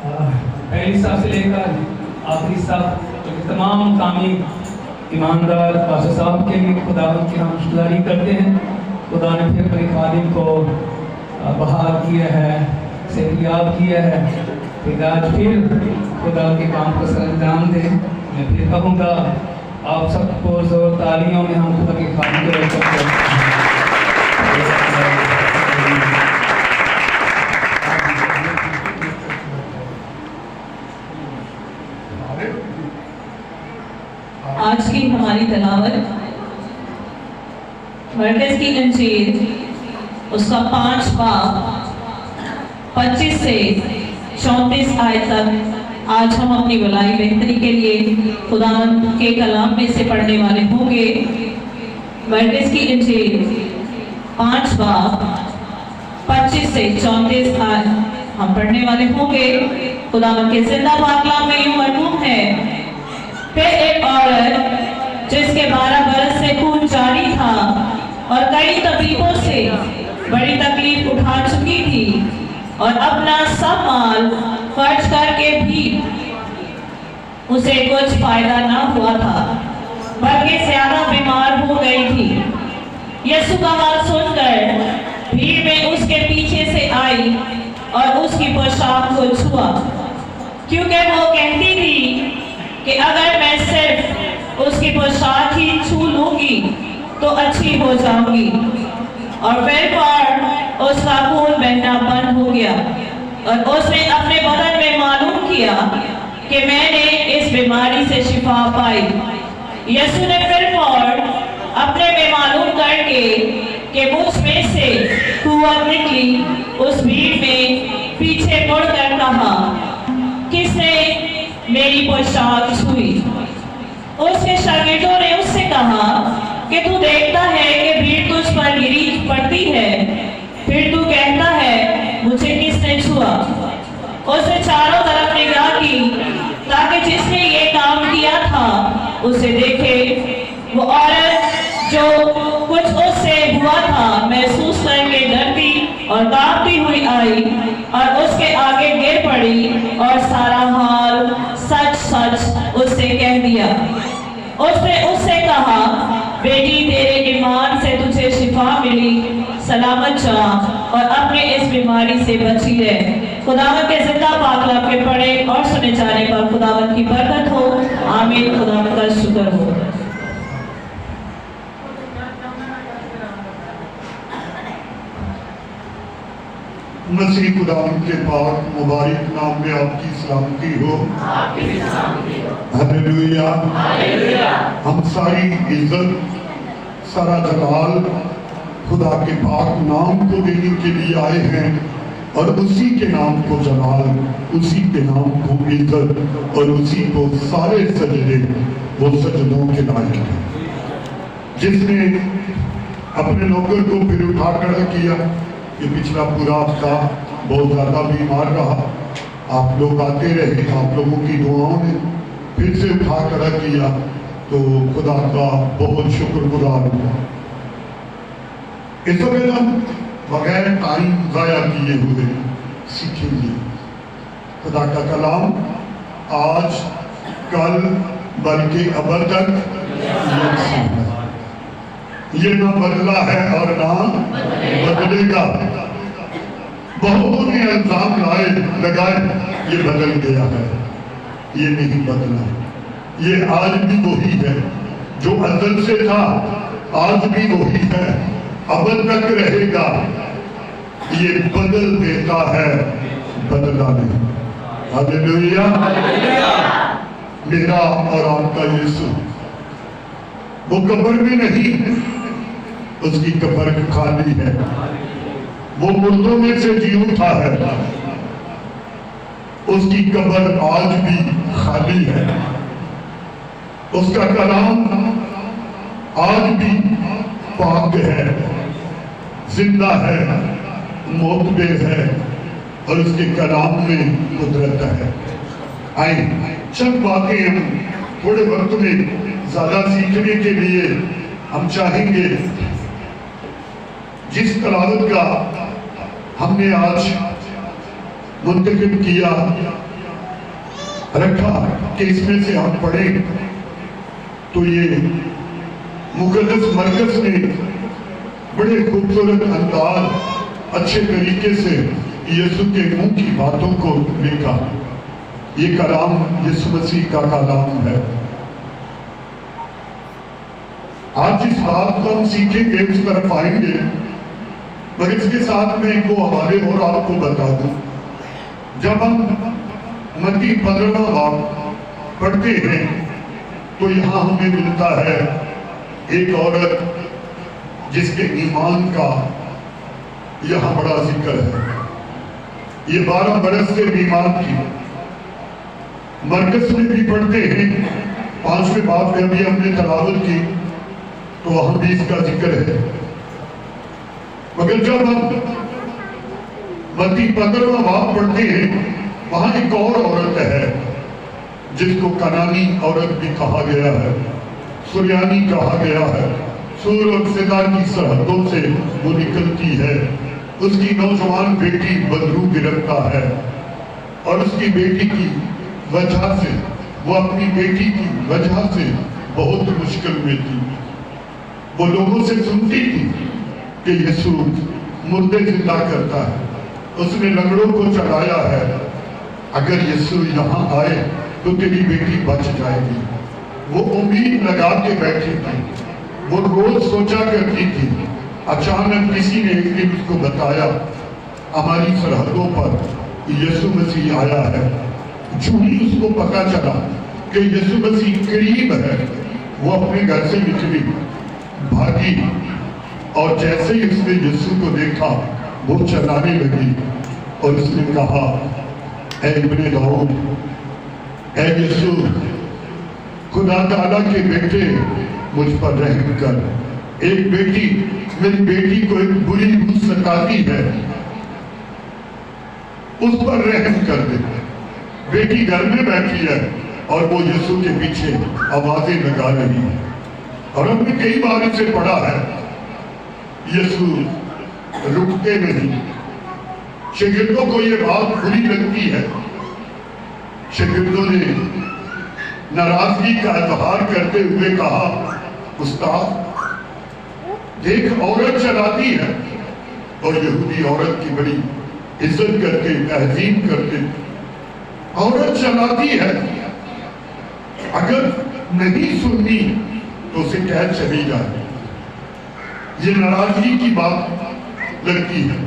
پہلی صف سے لے کر آخری صف تمام مقامی ایماندار پاسو صاحب کے لیے خداوند کی ہم شکرگزاری کرتے ہیں. خدا نے پھر اپنے خادم کو بحال کیا ہے, صحتیاب کیا ہے کہ آج پھر خدا کے کام کو سر انجام دے. میں پھر کہوں گا آپ سب کو زور تالیوں میں ہم خدا کے خادم کو ویلکم کرتے ہیں. آج کی ہماری تلاوت مرکز کی انجیل اس کا 5 باب 25 سے 34 آیت تک آج ہم اپنی بھلائی بہتری کے لیے خداوند کے کلام میں سے پڑھنے والے ہوں گے. مرکز کی انجیل 5 باب 25 سے 34 آیت ہم پڑھنے والے ہوں گے. خداوند کے زندہ پاک کلام میں یوں مرحوم ہے. پھر ایک عورت جس کے 12 برس سے خون جاری تھا اور کئی طبیبوں سے بڑی تکلیف اٹھا چکی تھی اور اپنا سب مال خرچ کر کے بھی اسے کچھ فائدہ نہ ہوا تھا بلکہ زیادہ بیمار ہو گئی تھی. یسوع کا حال سن کر بھیڑ میں اس کے پیچھے سے آئی اور اس کی پوشاک کو چھوا, کیونکہ وہ کہتی تھی کہ اگر میں صرف اس کی پوشاک ہی چھو لوں گی تو اچھی ہو جاؤں گی. اور پھر اس کا خون بہنا بند ہو گیا اور اس نے اپنے بدن میں معلوم کیا کہ میں نے اس بیماری سے شفا پائی. یسوع نے پھر اپنے میں معلوم کر کے کہ مجھ میں سے قوت نکلی اس بھیڑ میں پیچھے مڑ کر کہا, کس نے میری پوشاک چھوئی؟ اس کے شاگردوں نے اس سے کہا کہ تو دیکھتا ہے کہ بھیڑ تجھ پر گری پڑتی ہے, پھر تو کہتا ہے مجھے کس نے چھوا؟ اس نے چاروں طرف نگاہ کی تاکہ جس نے یہ کام کیا تھا اسے دیکھے. وہ عورت جو کچھ اس سے ہوا تھا محسوس کر کے ڈرتی اور کانپتی ہوئی آئی اور اس کے آگے گر پڑی اور سارا حال سچ سچ اس سے کہہ دیا. اس نے اس سے کہا, بیٹی تیرے ایمان سے تجھے شفا ملی, سلامت جا اور اپنے اس بیماری سے بچی رہے. خداوند کے زندہ پاک کلام کے پڑھے اور سنے جانے پر خداوند کی برکت ہو. آمین. خداوند کا شکر ہو. مسیح خداوند کے پاک مبارک نام میں آپ کی سلامتی ہو. ہلیلویا. ہم ساری عزت سارا جلال خدا کے پاک نام کو دینے کے لیے آئے ہیں اور اسی کے نام کو جلال, اسی کے نام کو عزت اور اسی کو سارے سجدے وہ سجدوں کے لائق ہیں. جس نے اپنے نوکر کو پھر اٹھا کھڑا کیا کہ پچھلا پورا ہفتہ بہت زیادہ بیمار رہا, آپ لوگ آتے رہے, آپ لوگوں کی دعاؤں نے پھر سے اٹھا کھڑا کیا, تو خدا کا بہت شکر گزار ہوا. اس وقت ہم بغیر ٹائم ضائع کیے ہوئے سیکھیں گے خدا کا کلام آج کل بلکہ ابد تک یہ نہ بدلا ہے اور نہ بدلے گا. بہتوں نے الزام لگائے یہ بدل گیا ہے, یہ نہیں بدلا. یہ آج بھی وہی ہے جو ازل سے تھا, آج بھی وہی ہے, ابد تک رہے گا. یہ بدل دیتا ہے, بدلا نہیں. ہلیلویا. میرا اور آپ کا یسوع وہ قبر میں نہیں, اس کی قبر خالی ہے. وہ مردوں میں سے جی اٹھا ہے, اس کی قبر آج بھی خالی ہے. اس کا کلام آج بھی پاک ہے, زندہ ہے, معتبر ہے اور اس کے کلام میں قدرت ہے. آئیں چند باتیں ہم تھوڑے وقت میں زیادہ سیکھنے کے لیے ہم چاہیں گے. جس تلاوت کا ہم نے آج منتخب کیا रखा कि इसमें से हम पढ़ें, तो ये मुकद्दस मरकज ने बड़े खूबसूरत अंदाज, अच्छे तरीके से यीशु के मुंह की बातों को लिखा। ये कलाम यीशु मसीह का कलाम है। आज इस बात को हम सीखेंगे, उस तरफ आएंगे, मगर इसके साथ में एक दो हवाले और आपको बता दूं। जब हम मत्ती 15वां बाब पढ़ते हैं तो यहाँ हमें मिलता है एक औरत जिसके ईमान का यहाँ बड़ा जिक्र है। ये 12 बरस से बीमार थी। मरकज में भी पढ़ते हैं, 5वें बाब में अभी हमने तलावत की तो वहां भी इसका जिक्र है। मगर जब हम मत्ती 15वां बाब पढ़ते हैं, वहां एक और औरत है जिसको कनानी औरत भी कहा गया है, सुरयानी कहा गया है। सूर और सिदा की सरहदों से वो निकलती है। उसकी नौजवान बेटी बदरू गिरफ्ता है और उसकी बेटी की वजह से, वो अपनी बेटी की वजह से बहुत मुश्किल में थी। वो लोगों से सुनती थी कि यीशु मुर्दे जिंदा करता है, उसने लंगड़ों को चढ़ाया है, अगर यीशु यहाँ आए तो तेरी बेटी बच जाएगी। वो उम्मीद लगा के बैठी थी, वो रोज सोचा करती थी। अचानक किसी ने एक दिन उसको बताया, हमारी सरहदों पर यीशु मसीह आया है। जो ही उसको पता चला कि यीशु मसीह करीब है, वो अपने घर से निकली, भागी, और जैसे ही उसने यीशु को देखा वो चिल्लाने लगी और उसने कहा, ऐ इब्ने दाऊद, ऐ यीशु, खुदा ताला के बेटे, मुझ पर रहम कर। एक बेटी, मेरी बेटी को एक बुरी रूह सताती है, उस पर रहम कर दे। बेटी घर में बैठी है और वो यीशु के पीछे आवाजें लगा रही है। और हमने कई बार इसे पढ़ा है, यीशु रुकते नहीं। शागिर्दों को ये बात बुरी लगती है। शागिर्दों ने नाराजगी का इजहार करते हुए कहा, उस्ताद देख औरत चलाती है। और यहूदी औरत की बड़ी इज्जत करते, तहजीब करते, औरत चलाती है, अगर नहीं सुननी तो उसे कह चली जाए। ये नाराजगी की बात लगती है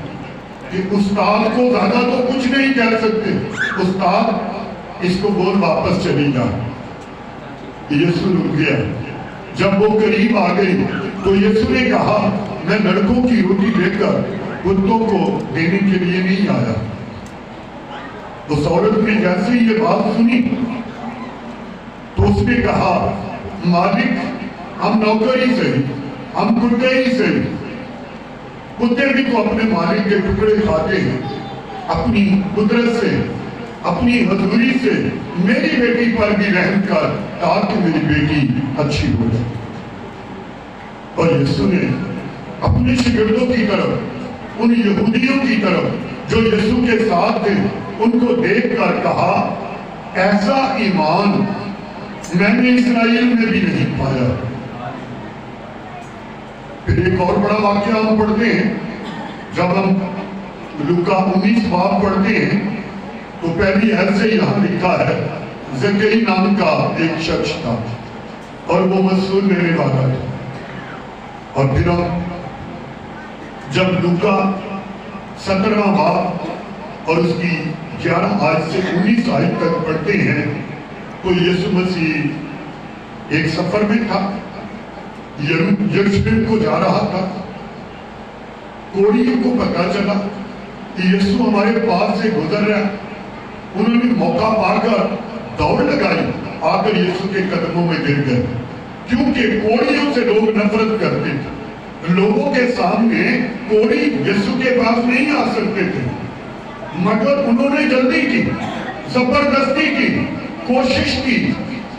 कि उस्ताद को ज्यादा तो कुछ नहीं कह सकते, उस्ताद इसको बोल वापस चली जाए। यीशु रुक गया। जब वो करीब आ गई तो यीशु ने कहा, मैं लड़कों की रोटी लेकर कुत्तों को देने के लिए नहीं आया। उस औरत ने जैसे ही ये बात सुनी तो उसने कहा, मालिक, हम नौकर ही सही, हम कुत्ते ही सही, कुत्ते भी तो अपने मालिक के टुकड़े खाते हैं। अपनी कुदरत से, अपनी हजूरी से मेरी बेटी पर भी रहम कर, ताकि मेरी बेटी अच्छी हो जाए। और यीशु ने अपने शागिर्दों की तरफ, उन यहूदियों की तरफ जो यीशु के साथ थे, उनको देखकर कहा, ऐसा ईमान मैंने इस्राएल में भी नहीं पाया। फिर एक और बड़ा वाक्य हम पढ़ते हैं, जब हम लूका 19 बाब पढ़ते हैं तो पहली हद से यहाँ लिखा है, ज़कई नाम का एक शख्स था और वो मसूल लेने वाला था। और फिर हम जब लूका 17वां बाब और उसकी 11 आयत से 19 आयत तक पढ़ते हैं तो यीशु मसीह एक सफर में था, यरूशलेम को जा रहा था। कोढ़ियों को पता चला कि यीशु हमारे पास से गुजर रहा है। उन्होंने मौका पाकर दौड़ लगाई, आकर यीशु के कदमों में गिर गए, क्योंकि कोढ़ियों से लोग नफरत करते थे। लोगों के सामने कोढ़ी यीशु के पास नहीं आ सकते थे, मगर उन्होंने जल्दी की, जबरदस्ती की, कोशिश की,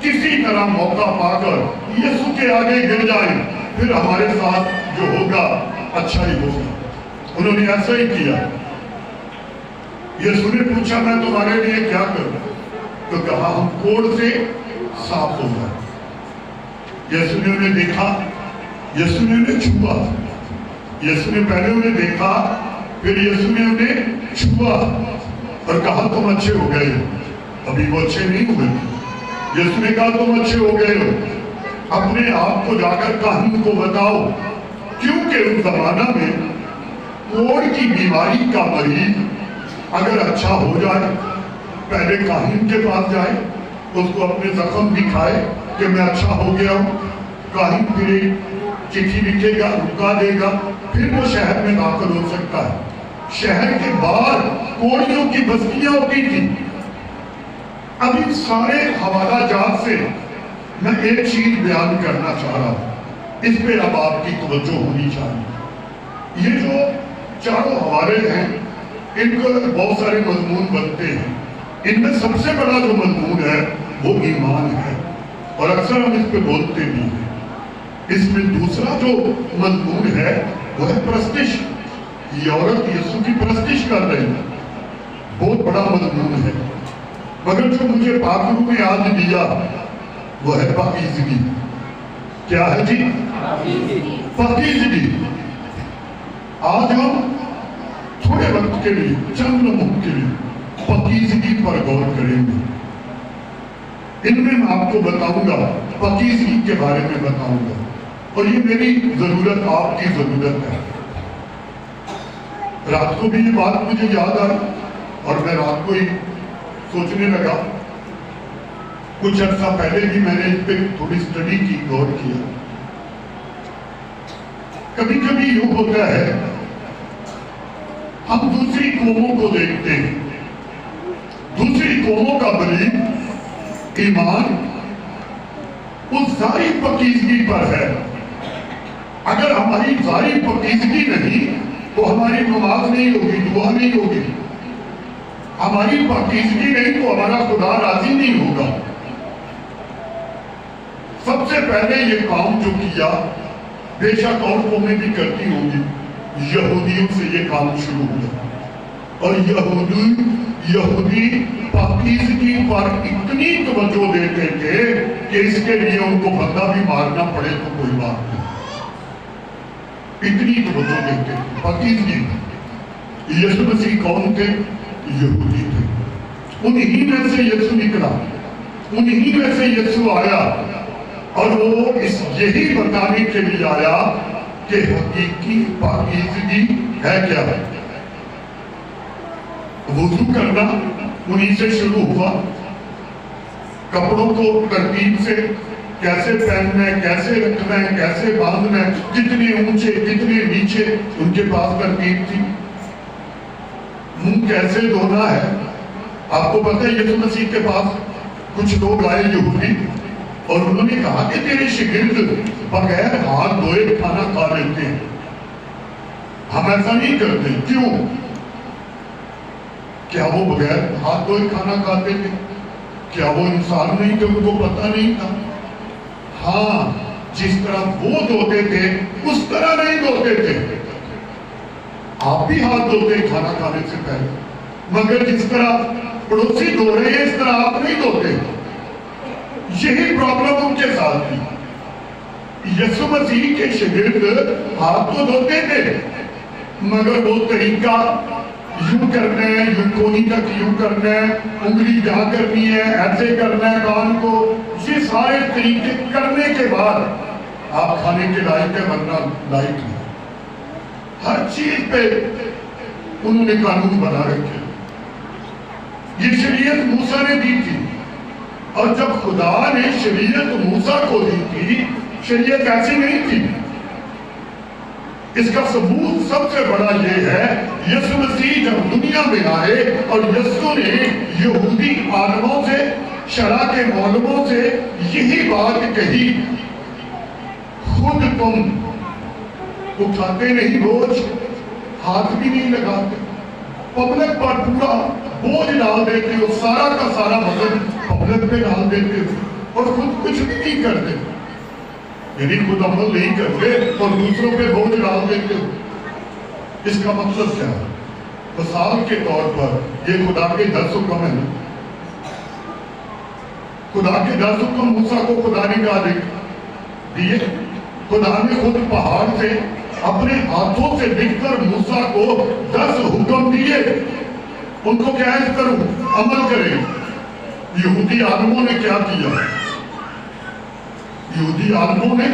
किसी तरह मौका पाकर यीशु के आगे गिर जाए, फिर हमारे साथ जो होगा अच्छा ही होगा। उन्होंने ऐसा ही किया। यीशु ने पूछा, मैं तुम्हारे लिए क्या करूं? तो कहा हम कोढ़ से साफ हो गए। यीशु ने उन्हें देखा, यीशु ने उन्हें छुआ, यीशु ने पहले उन्हें देखा, फिर यीशु ने उन्हें छुआ और कहा तुम अच्छे हो गए हो। अभी वो अच्छे नहीं हुए। यीशु ने कहा तुम अच्छे हो गए हो, अपने आप को जाकर काहिन को बताओ, क्योंकि उस जमाना में कोढ़ की बीमारी का मरीज अगर अच्छा हो जाए पहले काहिन के पास जाए, उसको अपने जख्म दिखाए कि मैं अच्छा हो गया हूँ, काहिन फिर एक चिट्ठी लिखेगा, रुका देगा, फिर वो शहर में दाखिल हो सकता है। शहर के बाहर कोढ़ियों की बस्तियां होती थी। अभी सारे हवाला जात से मैं एक चीज बयान करना चाह रहा हूं, इस पे अब आपकी तवज्जो होनी चाहिए। ये जो चारों हवाले हैं इनको बहुत सारे मजमून बनते हैं, इनमें सबसे बड़ा जो मजमून है वो ईमान है और अक्सर हम इस पे बोलते भी हैं। इसमें दूसरा जो मजमून है वो है प्रस्तिश। ये औरत यीशु की प्रस्तिश कर रही है, बहुत बड़ा मजमून है। मगर जो मुझे पाकरू ने आज दिया वो है पाकीज़गी। क्या है जी? पाकीज़गी। आज हम थोड़े वक्त के लिए, चंद लम्हों के लिए पाकीज़गी पर गौर करेंगे। इनमें मैं आपको बताऊंगा, पाकीज़गी के बारे में बताऊंगा, और ये मेरी जरूरत, आपकी जरूरत है। रात को भी ये बात मुझे याद आई और मैं रात को ही सोचने लगा। कुछ अर्सा पहले भी मैंने इस पे थोड़ी स्टडी की, गौर किया। कभी कभी यूं होता है, हम दूसरी कौमों को देखते हैं, दूसरी कौमों का बलीग ईमान उस जारी पाकीज़गी पर है। अगर हमारी जारी पाकीज़गी नहीं तो हमारी नमाज नहीं होगी, दुआ नहीं होगी। हमारी पाकीज़गी नहीं तो हमारा खुदा राजी नहीं होगा। सबसे पहले ये काम जो किया, बेशक और कौमें भी करती होंगी, यहूदियों से ये काम शुरू हुआ। और यहूदी पाकीज़गी पर इतनी तवज्जो देते थे कि इसके लिए उनको बंदा भी मारना पड़े तो कोई बात नहीं, इतनी तवज्जो देते थे पाकीज़गी। यीशु मसीह कौन थे? यहूदी थे। उन्हीं में से यीशु निकला, उन्हीं में से यीशु आया, और वो यही बताने के लिए आया कि हकीकी पाकीज़गी है क्या है। वुज़ू करना उन्हीं से शुरू हुआ। कपड़ों को तरतीब से कैसे पहनना है, कैसे रखना है, कैसे बांधना है, कितने ऊंचे कितने नीचे, उनके पास तरतीब थी। मुंह कैसे धोना है, आपको पता है यीशु मसीह के पास कुछ लोग आए यहूदी, और उन्होंने कहा कि तेरे शिगिर्द बगैर हाथ धोए खाना खा लेते हैं, हम ऐसा नहीं करते, क्यों? क्या वो बगैर हाथ धोए खाना खाते थे? क्या वो इंसान नहीं थे, उनको पता नहीं था? हाँ, जिस तरह वो धोते थे उस तरह नहीं धोते थे। आप भी हाथ धोते खाना खाने से पहले, मगर जिस तरह पड़ोसी धो रहे हैं इस तरह आप नहीं धोते। यही प्रॉब्लम उनके साथ थी। यीशु मसीह के शिगिर्द हाथ तो धोते थे, मगर वो तरीका यूं करना है, यूं कोनी तक यूं करना है, उंगली यहाँ करनी है, ऐसे करना है कान को, ये सारे तरीके करने के बाद आप खाने के लायक है, वरना लायक नहीं। हर चीज पे उन्होंने कानून बना रखे। ये शरीयत मूसा ने दी थी, और जब खुदा ने शरीयत मूसा को दी थी, शरीयत ऐसी नहीं थी। इसका सबूत सबसे बड़ा ये है, यीशु मसीह जब दुनिया में आए और यीशु ने यहूदी आलमों से, शरा के मौलमों से यही बात कही, खुद तुम उठाते नहीं बोझ, हाथ भी नहीं लगाते, पब्लिक पर पूरा बोझ डाल देते हो, सारा का सारा वजन पब्लिक पे डाल देते हो, और खुद कुछ भी नहीं करते, यानी खुद अमल नहीं करते और दूसरों पे बोझ डाल देते हो। इसका मतलब क्या है? मिसाल के तौर पर ये खुदा के 10 हुक्म है, खुदा के 10 हुक्म मूसा को खुदा ने कहा दिए। खुदा ने खुद पहाड़ से अपने हाथों से लिखकर मूसा को 10 हुक्म दिए। उनको क्या करूं, अमल करें। यहूदी आलिमों ने क्या किया? यहूदी आलिमों ने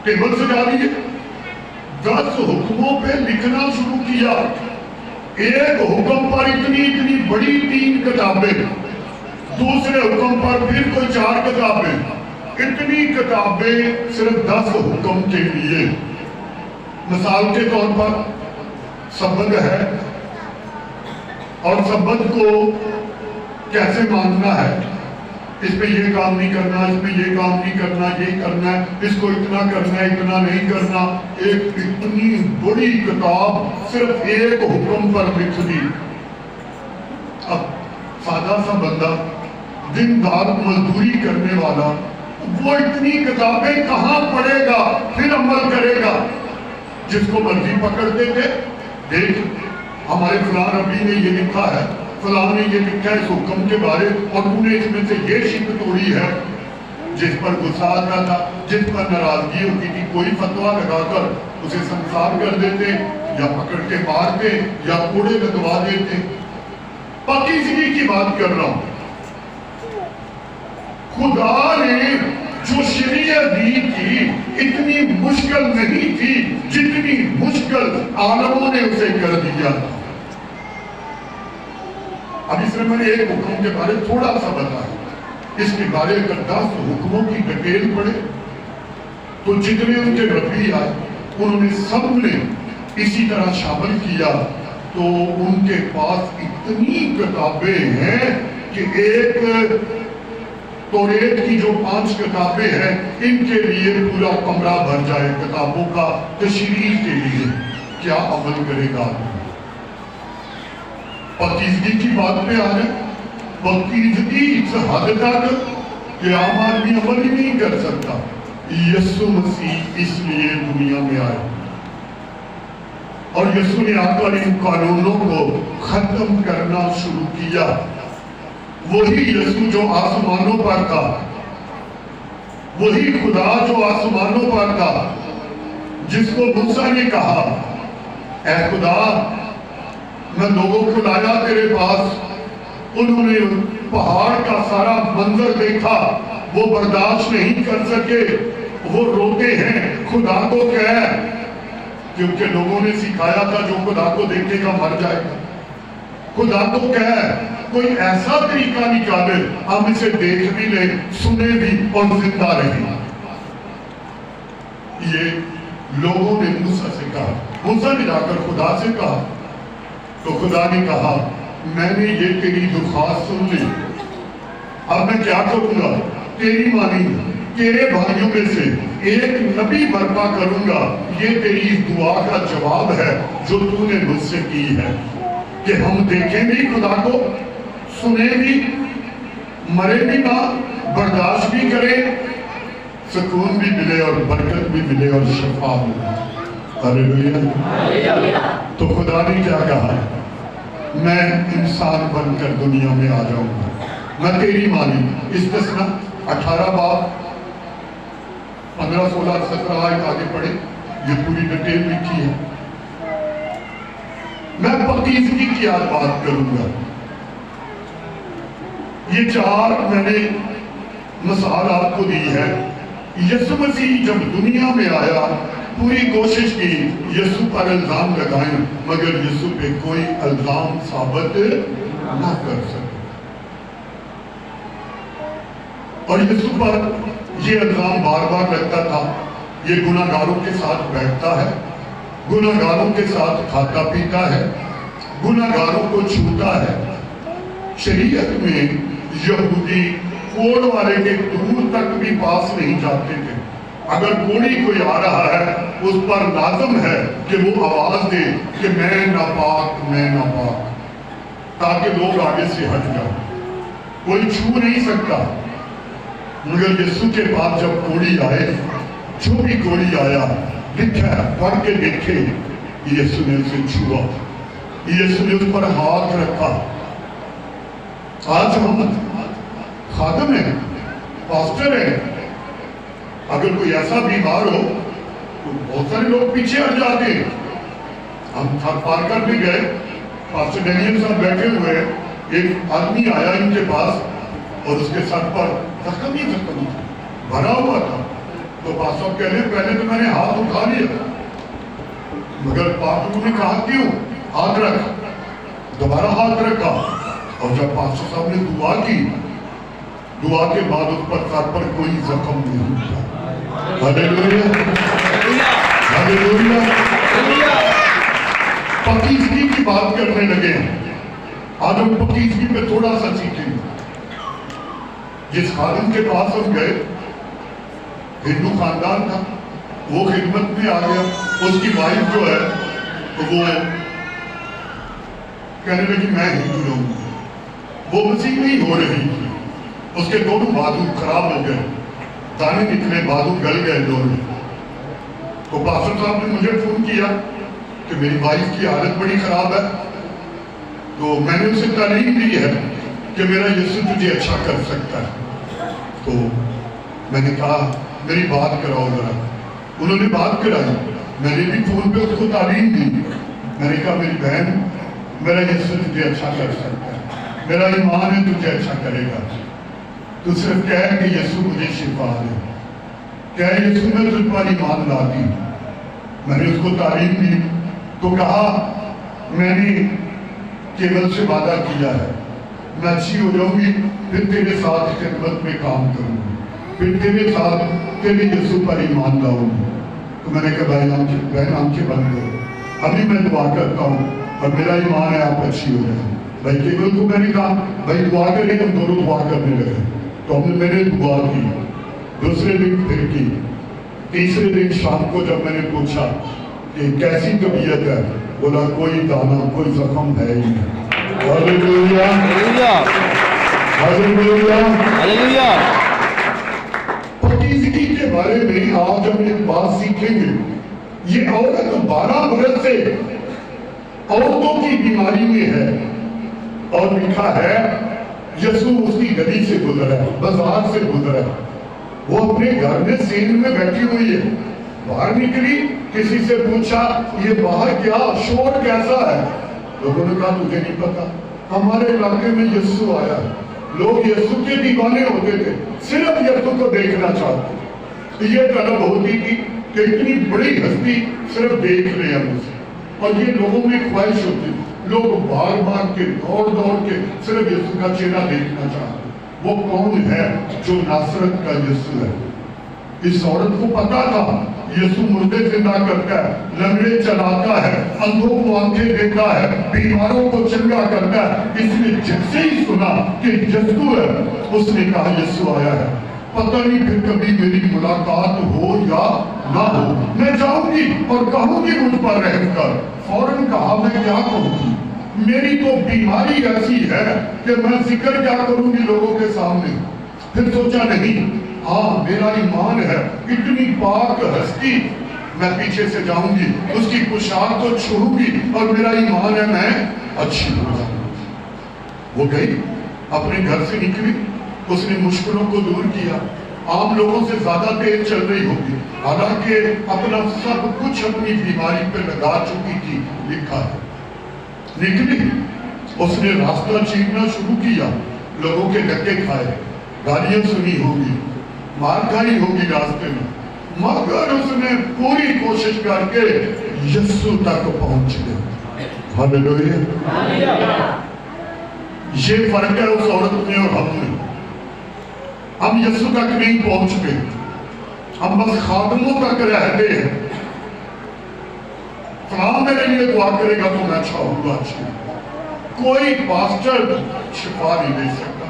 टेबल सजा दिए, 10 हुक्मों पे लिखना शुरू किया। एक हुक्म पर इतनी बड़ी 3 किताबें, दूसरे हुक्म पर फिर कोई 4 किताबें, इतनी किताबें सिर्फ 10 हुक्म के लिए। मिसाल के तौर पर सबद है, और सबद को कैसे मानना है, इसमें ये काम नहीं करना, इसमें ये काम नहीं करना, ये करना है, इसको इतना करना है, इतना नहीं करना। एक इतनी बड़ी किताब सिर्फ एक हुक्म पर लिख दी। अब सादा सा बंदा, दिन रात मजदूरी करने वाला, वो इतनी किताबें कहां पढ़ेगा, फिर अमल करेगा? जिसको मर्जी पकड़ देते, देख हमारे फलां रबी ने ये लिखा है, फलां ने ये लिखा है इस हुक्म के बारे, और तूने इसमें से ये शिक तोड़ी है। जिस पर गुस्सा आता था, जिस पर नाराजगी होती थी, कोई फतवा लगाकर उसे संसार कर देते, या पकड़ के मारते, या कूड़े लगवा देते। पाकीज़गी की बात कर रहा हूं। खुदा ने जो शरीयत दी थी इतनी मुश्किल नहीं थी जितनी मुश्किल आलमों ने उसे कर दिया। अब इसमें मैंने एक हुक्म के बारे में थोड़ा सा बताया, इसके बारे में 10 हुक्मों की डिटेल पढ़े तो जितने उनके रबी आए उन्होंने सब ने इसी तरह शामिल किया। तो उनके पास इतनी किताबें हैं कि एक तौरेत की जो 5 किताबें हैं, इनके लिए पूरा कमरा भर जाए किताबों का तशरीह के लिए। क्या अमल करेगा? पाकीज़गी की बात पे आ रहे, पाकीज़गी इस हद तक कि आम आदमी अमल ही नहीं कर सकता। यीशु मसीह इसलिए दुनिया में आए, और यीशु ने आकर इन कानूनों को खत्म करना शुरू किया। वही यीशु जो आसमानों पर था, वही खुदा जो आसमानों पर था, जिसको मूसा ने कहा, ऐ खुदा मैं लोगों को लाया तेरे पास। उन्होंने पहाड़ का सारा मंजर देखा, वो बर्दाश्त नहीं कर सके, वो रोते हैं, खुदा को कह, क्योंकि लोगों ने सिखाया था जो खुदा को देखेगा मर जाएगा। खुदा को कह कोई ऐसा तरीका निकाले हम इसे देख भी ले, सुने भी और जिंदा रहे। ये लोगों ने मूसा से कहा, मूसा ने जाकर खुदा से कहा, तो खुदा ने कहा मैंने ये तेरी दुखास्त सुन ली, अब मैं क्या करूंगा? तेरी मानी तेरे भाइयों में से एक नबी बर्पा करूंगा। ये तेरी इस दुआ का जवाब है जो तूने मुझसे की है कि हम देखें भी खुदा को, सुने भी, मरे भी ना, बर्दाश्त भी करें, सुकून भी मिले और बरकत भी मिले और शफा मिले। हालेलुया। तो खुदा ने क्या कहा? मैं इंसान बनकर दुनिया में आ जाऊंगा, मैं तेरी मानी। इस्तिस्ना 18 बाब 15, 16, 17 आयत आगे पढ़े, ये पूरी डिटेल लिखी है। मैं पाकीज़गी की आज बात करूंगा। ये 4 मैंने मिसाल आपको दी है। यीशु मसीह जब दुनिया में आया, पूरी कोशिश की यीशु पर इल्जाम लगाएं, मगर यीशु पे कोई इल्जाम साबित ना कर सके। और यीशु पर ये इल्जाम बार बार लगता था, ये गुनाहगारों के साथ बैठता है, गुनाहगारों के साथ खाता पीता है, गुनाहगारों को छूता है। शरीयत में यहूदी कोड़ वाले के दूर तक भी पास नहीं जाते थे। अगर कोड़ी कोई आ रहा है, उस पर लाजम है कि वो आवाज दे कि मैं नापाक, मैं नापाक, ताकि लोग आगे से हट जाए। कोई छू नहीं सकता। मगर यीशु के पास जब कोड़ी आए, जो भी कोड़ी आया, लिखा है, पढ़ के देखे, यीशु ने उसे छुआ, यीशु ने उस पर हाथ रखा, آج ہم خادم ہیں، پاسٹر ہیں، اگر کوئی ایسا بیمار ہو تو بہت سارے لوگ پیچھے ہٹ جاتے ہیں. ہم تھک پار کر بھی گئے، پاسٹر ڈینیل صاحب بیٹھے ہوئے ہیں، ایک آدمی آیا ان کے پاس اور اس کے سر پر زخم ہی بھرا ہوا تھا. تو پاسٹر صاحب کہہ رہے پہلے تو میں نے ہاتھ اٹھا لیا، مگر پاسٹر نے کہا کیوں؟ ہاتھ رکھ. دوبارہ ہاتھ رکھا، اور جب پاسٹر صاحب نے دعا کی، دعا کے بعد اس پر سر پر کوئی زخم نہیں تھا. ہاللیلویا، ہاللیلویا. پاکیزگی کی بات کرنے لگے ہیں. آج ہم پاکیزگی پہ تھوڑا سا سیکھیں. جس خادم کے پاس ہم گئے، ہندو خاندان تھا، وہ خدمت میں آ گیا. اس کی وائف جو ہے وہ کہنے لگی میں ہندو رہوں گی. وہ مسیح نہیں ہو رہی تھی. اس کے دونوں بازو خراب ہو گئے، دانے نکلے، بازو گل گئے دونوں. تو پاسٹر صاحب نے مجھے فون کیا کہ میری وائف کی حالت بڑی خراب ہے، تو میں نے اسے تعلیم دی ہے کہ میرا یسوع تجھے اچھا کر سکتا ہے. تو میں نے کہا میری بات کراؤ ذرا. انہوں نے بات کرائی. میں نے بھی فون پہ اس کو تعلیم دی. میں نے کہا میری بہن، میرا یسوع تجھے اچھا کر سکتا ہے، میرا ایمان ہے تجھے اچھا کرے گا. تو صرف کہہ کہ یسوع مجھے شفا دے، کہہ یسوع میں تجھ پر ایمان لاتی. میں نے اس کو تعلیم دی. تو کہا میں نے کیبل سے وعدہ کیا ہے، میں اچھی ہو جاؤں گی، پھر تیرے ساتھ خدمت میں کام کروں گی، پھر تیرے ساتھ تیرے یسوع پر ایمان لاؤں گی. تو میں نے کہا بہن آنکھیں بند کرو، ابھی میں دعا کرتا ہوں اور میرا ایمان ہے آپ اچھی ہو جائیں. بھائی کیبل کو میں نے کہا بھائی دعا کریں. ہم دونوں دعا کرنے لگے. تو ہم نے میں نے دعا کی. دوسرے دن پھر کی. تیسرے دن شام کو جب میں نے پوچھا کہ کیسی طبیعت ہے، بولا کوئی دانا، کوئی زخم ہے ہی نہیں. ہاللیلویا، ہاللیلویا، ہاللیلویا. پاکیزگی کے بارے میں آج ہم ایک بات سیکھیں گے. یہ عورت 12 برس سے عورتوں کی بیماری میں ہے، اور لکھا ہے یسوع اس کی گلی سے گزرا ہے، بازار سے گزرا ہے. وہ اپنے گھر میں سین میں بیٹھی ہوئی ہے. باہر نکلی، کسی سے پوچھا یہ باہر کیا شور کیسا ہے؟ لوگوں نے کہا تجھے نہیں پتا، ہمارے علاقے میں یسوع آیا. لوگ یسوع کے دیوانے ہوتے تھے، صرف یسوع کو دیکھنا چاہتے. یہ طلب ہوتی تھی کہ اتنی بڑی ہستی صرف دیکھ لیں ہم اسے. اور یہ لوگوں میں خواہش ہوتی تھی. لوگ بار بار کے دوڑ کے صرف یسوع کا چہرہ دیکھنا چاہتے. وہ کون ہے؟ جو ناصرت کا یسوع ہے. اس عورت کو پتا تھا یسوع مردے زندہ کرتا ہے، لنگڑے چلاتا ہے، اندھوں کو آنکھیں دیتا ہے، بیماروں کو چنگا کرتا ہے. اس نے جیسے ہی سنا کہ یسوع ہے، اس نے کہا یسوع آیا ہے، پتہ نہیں پھر کبھی میری ملاقات ہو یا نہ ہو، میں جاؤں گی اور کہوں گی مجھ پر رحم کر. فوراً کہا میں کیا کہوں گی، میری تو بیماری ایسی ہے کہ میں ذکر کیا کروں گی لوگوں کے سامنے. پھر سوچا نہیں، ہاں میرا ایمان ہے، اتنی پاک ہستی، میں پیچھے سے جاؤں گی، اس کی پوشاک کو چھوڑوں گی، اور میرا ایمان ہے میں اچھی ہو جاؤں گی. وہ گئی، اپنے گھر سے نکلی، اس نے مشکلوں کو دور کیا. عام لوگوں سے زیادہ تیز چل رہی ہوگی، حالانکہ اپنا سب کچھ اپنی بیماری پہ لگا چکی تھی. لکھا ہے نکلی، اس نے راستہ چیرنا شروع کیا، لوگوں کے دھکے کھائے، گالیاں سنی ہوگی، مار کھائی ہوگی راستے میں، مگر اس نے پوری کوشش کر کے یسوع تک پہنچ گیا. ہاللیلویا. یہ فرق ہے اس عورت میں اور ہم میں. ہم یسوع تک نہیں پہنچتے، ہم بس خادموں تک رہتے ہیں. فلاں میرے لیے دعا کرے گا تو میں اچھا ہوں گا. کوئی پاسٹر شفا نہیں دے سکتا،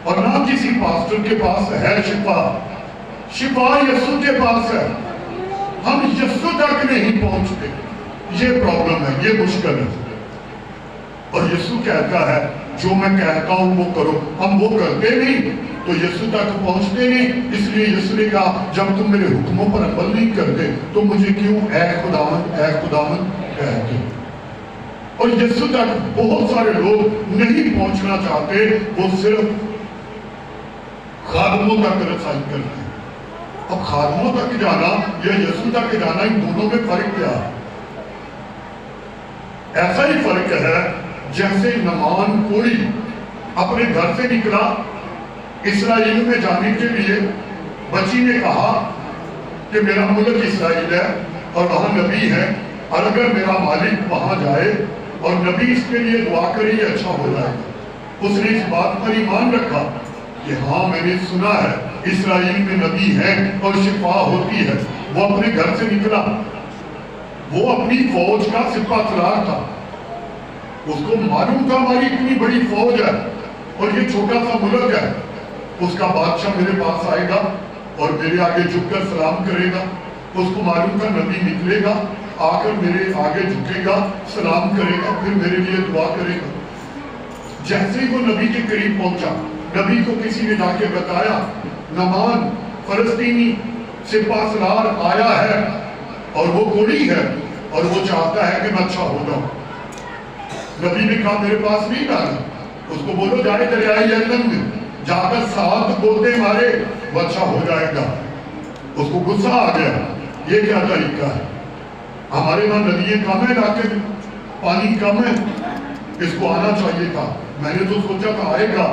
اور نہ کسی پاسٹر کے پاس ہے شفا. شفا یسوع کے پاس ہے. ہم یسوع تک نہیں پہنچتے. یہ پرابلم ہے، یہ مشکل ہے. اور یسوع کہتا ہے جو میں کہتا ہوں وہ کرو. ہم وہ کرتے نہیں تو یسوع تک پہنچتے نہیں. اس لیے یسوع نے کہا جب تم میرے حکموں پر عمل نہیں کرتے تو مجھے کیوں اے خداوند کہتے. اور یسوع تک بہت سارے لوگ نہیں پہنچنا چاہتے، وہ صرف خادموں تک رسائی کرتے ہیں۔ اب خادموں تک جانا یا یسوع تک جانا، ان دونوں میں فرق کیا ہے؟ ایسا ہی فرق ہے جیسے نعمان کوڑی اپنے گھر سے نکلا اسرائیل میں جانے کے لیے، بچی نے کہا کہ میرا ملک اسرائیل ہے اور وہاں نبی ہے، اور اگر میرا مالک وہاں جائے اور نبی اس کے لیے دعا کرے یہ اچھا ہو جائے گا۔ اس نے اس بات پر ایمان رکھا کہ ہاں میں نے سنا ہے اسرائیل میں نبی ہے اور شفا ہوتی ہے۔ وہ اپنے گھر سے نکلا، وہ اپنی فوج کا سپہ سالار تھا، اس کو معلوم تھا ہماری اتنی بڑی فوج ہے اور یہ چھوٹا سا ملک ہے، اس کا بادشاہ میرے پاس آئے گا اور میرے آگے جھک کر سلام کرے گا۔ اس کو معلوم تھا نبی نکلے گا، آ کر میرے آگے جھکے گا، سلام کرے گا، پھر میرے لیے دعا کرے گا۔ جیسے ہی وہ نبی کے قریب پہنچا، نبی کو کسی نے جا کے بتایا نعمان فلسطینی سپہ سالار آیا ہے اور وہ کوڑی ہے اور وہ چاہتا ہے کہ میں اچھا ہو جاؤں۔ نبی نے کہا میرے پاس نہیں لانا، اس کو بولو جائے دریائے یردن میں جا کر 7 بوتے مارے، وہ اچھا ہو جائے گا۔ اس کو غصہ آ گیا، یہ کیا طریقہ ہے؟ ہمارے وہاں ندیاں کم ہے، علاقے میں پانی کم ہے، اس کو آنا چاہیے تھا۔ میں نے تو سوچا تھا آئے گا،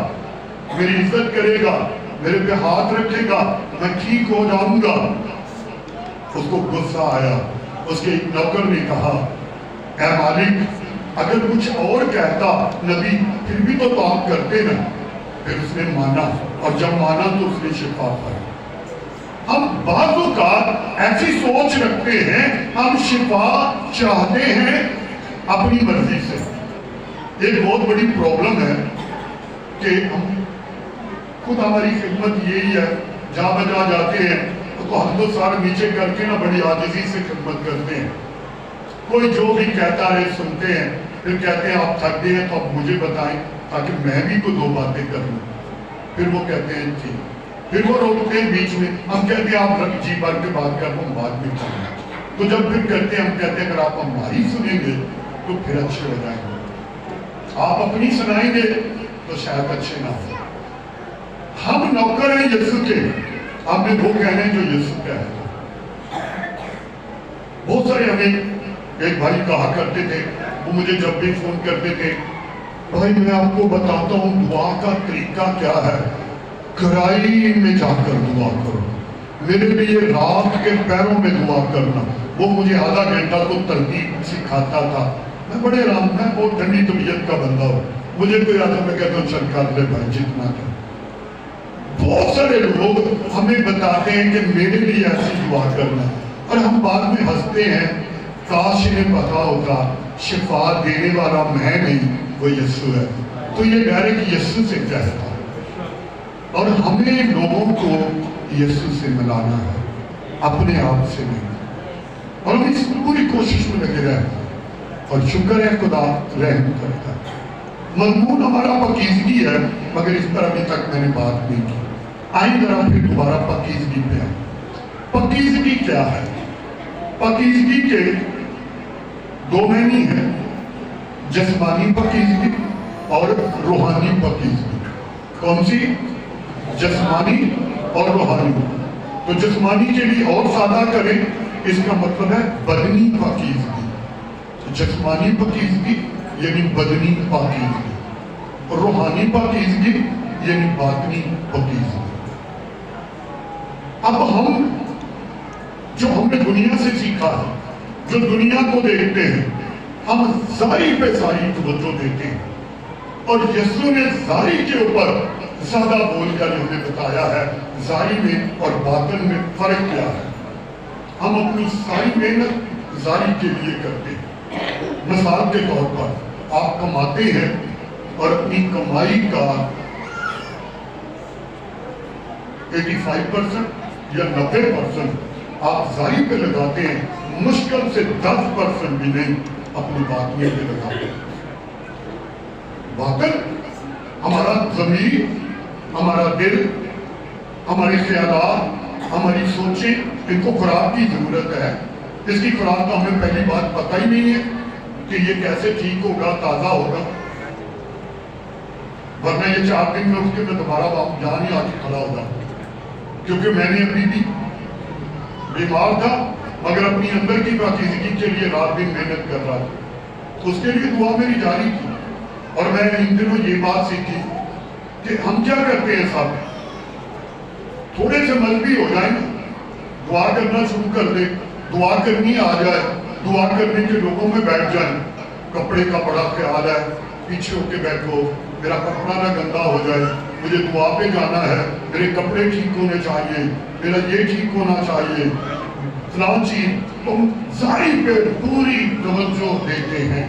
میری عزت کرے گا، میرے پہ ہاتھ رکھے گا، میں ٹھیک ہو جاؤں گا۔ اس کو غصہ آیا، اس کے ایک نوکر نے کہا اے مالک اگر کچھ اور کہتا نبی پھر بھی تو آپ کرتے نا۔ پھر اس نے مانا، اور جب مانا تو اس نے شفا پائی۔ ہم بعض اوقات ایسی سوچ رکھتے ہیں، ہم شفا چاہتے ہیں اپنی مرضی سے۔ ایک بہت بڑی پرابلم ہے کہ ہم خود ہماری خدمت یہی ہے، جہاں بجا جاتے ہیں تو ہم تو سار نیچے کر کے نا بڑی عاجزی سے خدمت کرتے ہیں۔ کوئی جو بھی کہتا رہے سنتے ہیں، پھر کہتے ہیں آپ تھک گئے ہیں تو آپ مجھے بتائیں تاکہ میں بھی کوئی 2 باتیں کر لوں۔ پھر وہ کہتے ہیں جی، پھر وہ روکتے ہیں بیچ میں، ہم کہتے ہیں آپ جی بھر کے بات کر ہم بعد میں کریں۔ تو جب پھر کرتے ہیں ہم کہتے ہیں اگر آپ ہماری سنیں گے تو پھر اچھے ہو جائیں گے، آپ اپنی سنائیں گے تو شاید اچھے نہ ہو۔ ہم نوکر ہیں یسوع کے، ہم نے وہ کہنا ہے جو یسوع کہتا ہے۔ بہت سارے ہمیں ایک بھائی کہا کرتے تھے، وہ مجھے جب بھی فون کرتے تھے، بھائی میں آپ کو بتاتا ہوں دعا کا طریقہ کیا ہے، کرائی میں جا کر دعا کرو، میرے لیے رات کے پیروں میں دعا کرنا۔ وہ مجھے آدھا گھنٹہ کو ترتیب سکھاتا تھا۔ میں بڑے آرام، میں بہت ٹھنڈی طبیعت کا بندہ ہوں، مجھے کوئی آتا میں کہتا ہوں چل کر لے بھائی جتنا کر۔ بہت سارے لوگ ہمیں بتاتے ہیں کہ میرے لیے ایسی دعا کرنا، اور ہم بعد میں ہنستے ہیں، کاش انہیں پتا ہوتا شفا دینے والا میں نہیں وہ یسوع ہے۔ تو یہ ڈائریکٹ یسوع سے کہتا ہے، اور ہمیں لوگوں کو یسوع سے ملانا ہے، اپنے آپ سے نہیں۔ اور ہم اس پوری کوشش میں لگے رہے ہیں، اور شکر ہے خدا رحم کرتا ہے۔ مضمون ہمارا پاکیزگی ہے، مگر اس پر ابھی تک میں نے بات نہیں کی۔ آئیں ذرا پھر دوبارہ پاکیزگی پہ آئیں۔ پاکیزگی کیا ہے؟ پاکیزگی کے 2 معنی ہیں، جسمانی پاکیزگی اور روحانی پاکیزگی۔ کون سی؟ جسمانی اور روحانی۔ تو جسمانی کے لیے اور سادہ کریں، اس کا مطلب ہے بدنی پاکیزگی۔ جسمانی پاکیزگی یعنی بدنی پاکیزگی، اور روحانی پاکیزگی یعنی باطنی پاکیزگی۔ اب ہم جو ہم نے دنیا سے سیکھا ہے، جو دنیا کو دیکھتے ہیں، ہم ظاہر پہ ساری توجہ دیتے ہیں، اور یسوع نے ظاہر کے اوپر زیادہ بول کر ہمیں بتایا ہے ظاہر میں اور باطن میں فرق کیا ہے۔ ہم اپنی ساری محنت ظاہر کے لیے کرتے ہیں۔ مثال کے طور پر آپ کماتے ہیں اور اپنی کمائی کا 85% یا 90% آپ ظاہر پہ لگاتے ہیں، مشکل سے 10% بھی نہیں اپنی باطنی پہ لگاتے ہیں۔ باطن ہمارا ضمیر، ہمارا دل، ہمارے خیالات، ہماری سوچیں، ان کو خوراک کی ضرورت ہے۔ اس کی خوراک کا ہمیں پہلی بات پتہ ہی نہیں ہے، کہ یہ کیسے ٹھیک ہوگا، تازہ ہوگا، ورنہ یہ 4 دن میں اٹھ کے میں دوبارہ جہاں ہی آ کے کھڑا ہوگا، کیونکہ میں نے ابھی بھی بیمار تھا مگر اپنی اندر کی پاکیزگی کے لیے رات دن محنت کر رہا تھا، اس کے لیے دعا میری جاری تھی۔ اور میں ان دنوں یہ بات سیکھی کہ ہم کیا کرتے ہیں صاحب، تھوڑے سے مذہبی ہو جائیں، دعا کرنا شروع کر دیں، دعا کرنی آ جائے، دعا کرنے کے لوگوں میں بیٹھ جائیں، کپڑے کا بڑا خیال ہے، پیچھے ہو کے بیٹھو، میرا کپڑا نہ گندا ہو جائے، مجھے دعا پہ جانا ہے، میرے کپڑے ٹھیک ہونے چاہیے، میرا یہ ٹھیک ہونا چاہیے، فلاں چیز، تم ظاہر پہ پوری توجہ دیتے ہیں،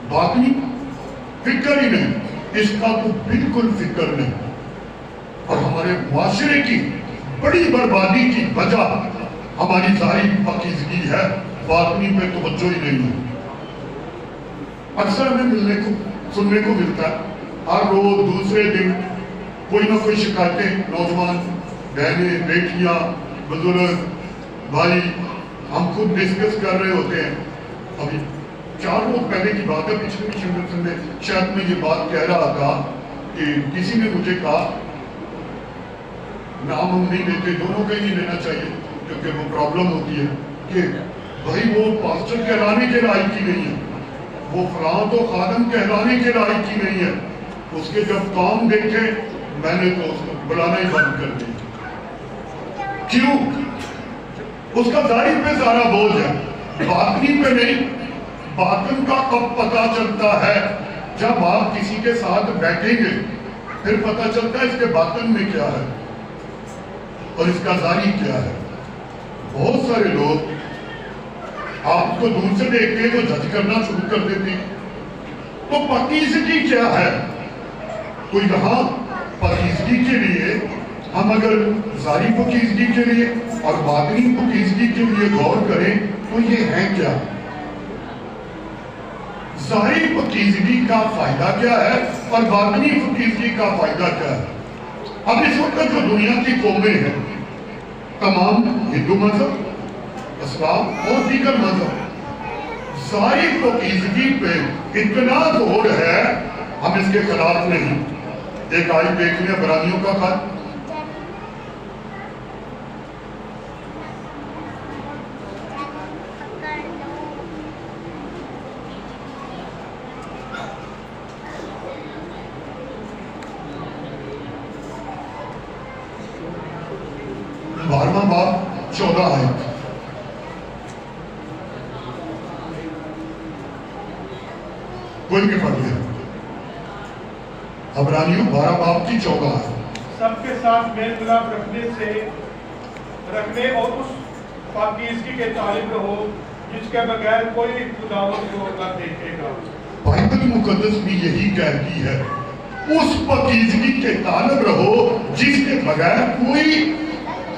باقی فکر ہی نہیں، اس کا تو بالکل فکر نہیں۔ اور ہمارے معاشرے کی بڑی بربادی کی وجہ ہماری ظاہری پاکیزگی ہے، باطنی پہ توجہ ہی نہیں ہے۔ اکثر ہمیں ملنے کو سننے کو ملتا ہے، ہر روز دوسرے دن کوئی نہ کوئی شکایتیں، نوجوان بہنیں، بیٹیاں، بزرگ بھائی، ہم خود ڈسکس کر رہے ہوتے ہیں۔ ابھی 4 روز پہلے کی بات ہے، پچھلے شمرسن میں شاید میں یہ بات کہہ رہا تھا کہ کسی نے مجھے کہا، نام ہم نہیں دیتے، دونوں کا ہی نہیں لینا چاہیے کیونکہ وہ پرابلم ہوتی ہے، کہ بھائی وہ پاسٹر کہلانے کے لائق ہی نہیں ہے، وہ فلاں تو خادم کہلانے کے لائق ہی نہیں ہے، اس کے جب کام دیکھے میں نے تو اس کو بلانا ہی بند کر دیا۔ کیوں؟ اس کا ظاہر پہ سارا بوجھ ہے، باطنی پہ نہیں۔ باطن کا کب پتہ چلتا ہے؟ جب آپ کسی کے ساتھ بیٹھیں گے پھر پتہ چلتا ہے اس کے باطن میں کیا ہے اور اس کا ظاہر کیا ہے۔ بہت سارے لوگ آپ کو دور سے دیکھتے ہیں تو جج کرنا شروع کر دیتے ہیں۔ تو پاکیزگی کیا ہے؟ تو یہاں پاکیزگی کے لیے ہم اگر ظاہری پاکیزگی کے لیے اور باطنی پاکیزگی کے لیے غور کریں تو یہ ہے کیا؟ ظاہری پاکیزگی کا فائدہ کیا ہے اور باطنی پاکیزگی کا فائدہ کیا ہے؟ اب اس وقت جو دنیا کی قومیں ہیں، تمام ہندو مذہب، اسلام اور دیگر مذہب، ظاہری پاکیزگی پہ اتنا زور ہے، ہم اس کے خلاف نہیں۔ ایک آیت دیکھ لیں عبرانیوں کا خط، باب 14 آیت۔ کوئی بھی پڑھ لیں، عبرانیوں 12 باب کی 14 آیت۔ سب کے ساتھ میل ملاپ رکھنے اور اس پاکیزگی کے طالب رہو جس کے بغیر کوئی خداوند کو نہ دیکھے گا۔ بائبل مقدس بھی یہی کہتی ہے، اس پاکیزگی کے طالب رہو جس کے بغیر کوئی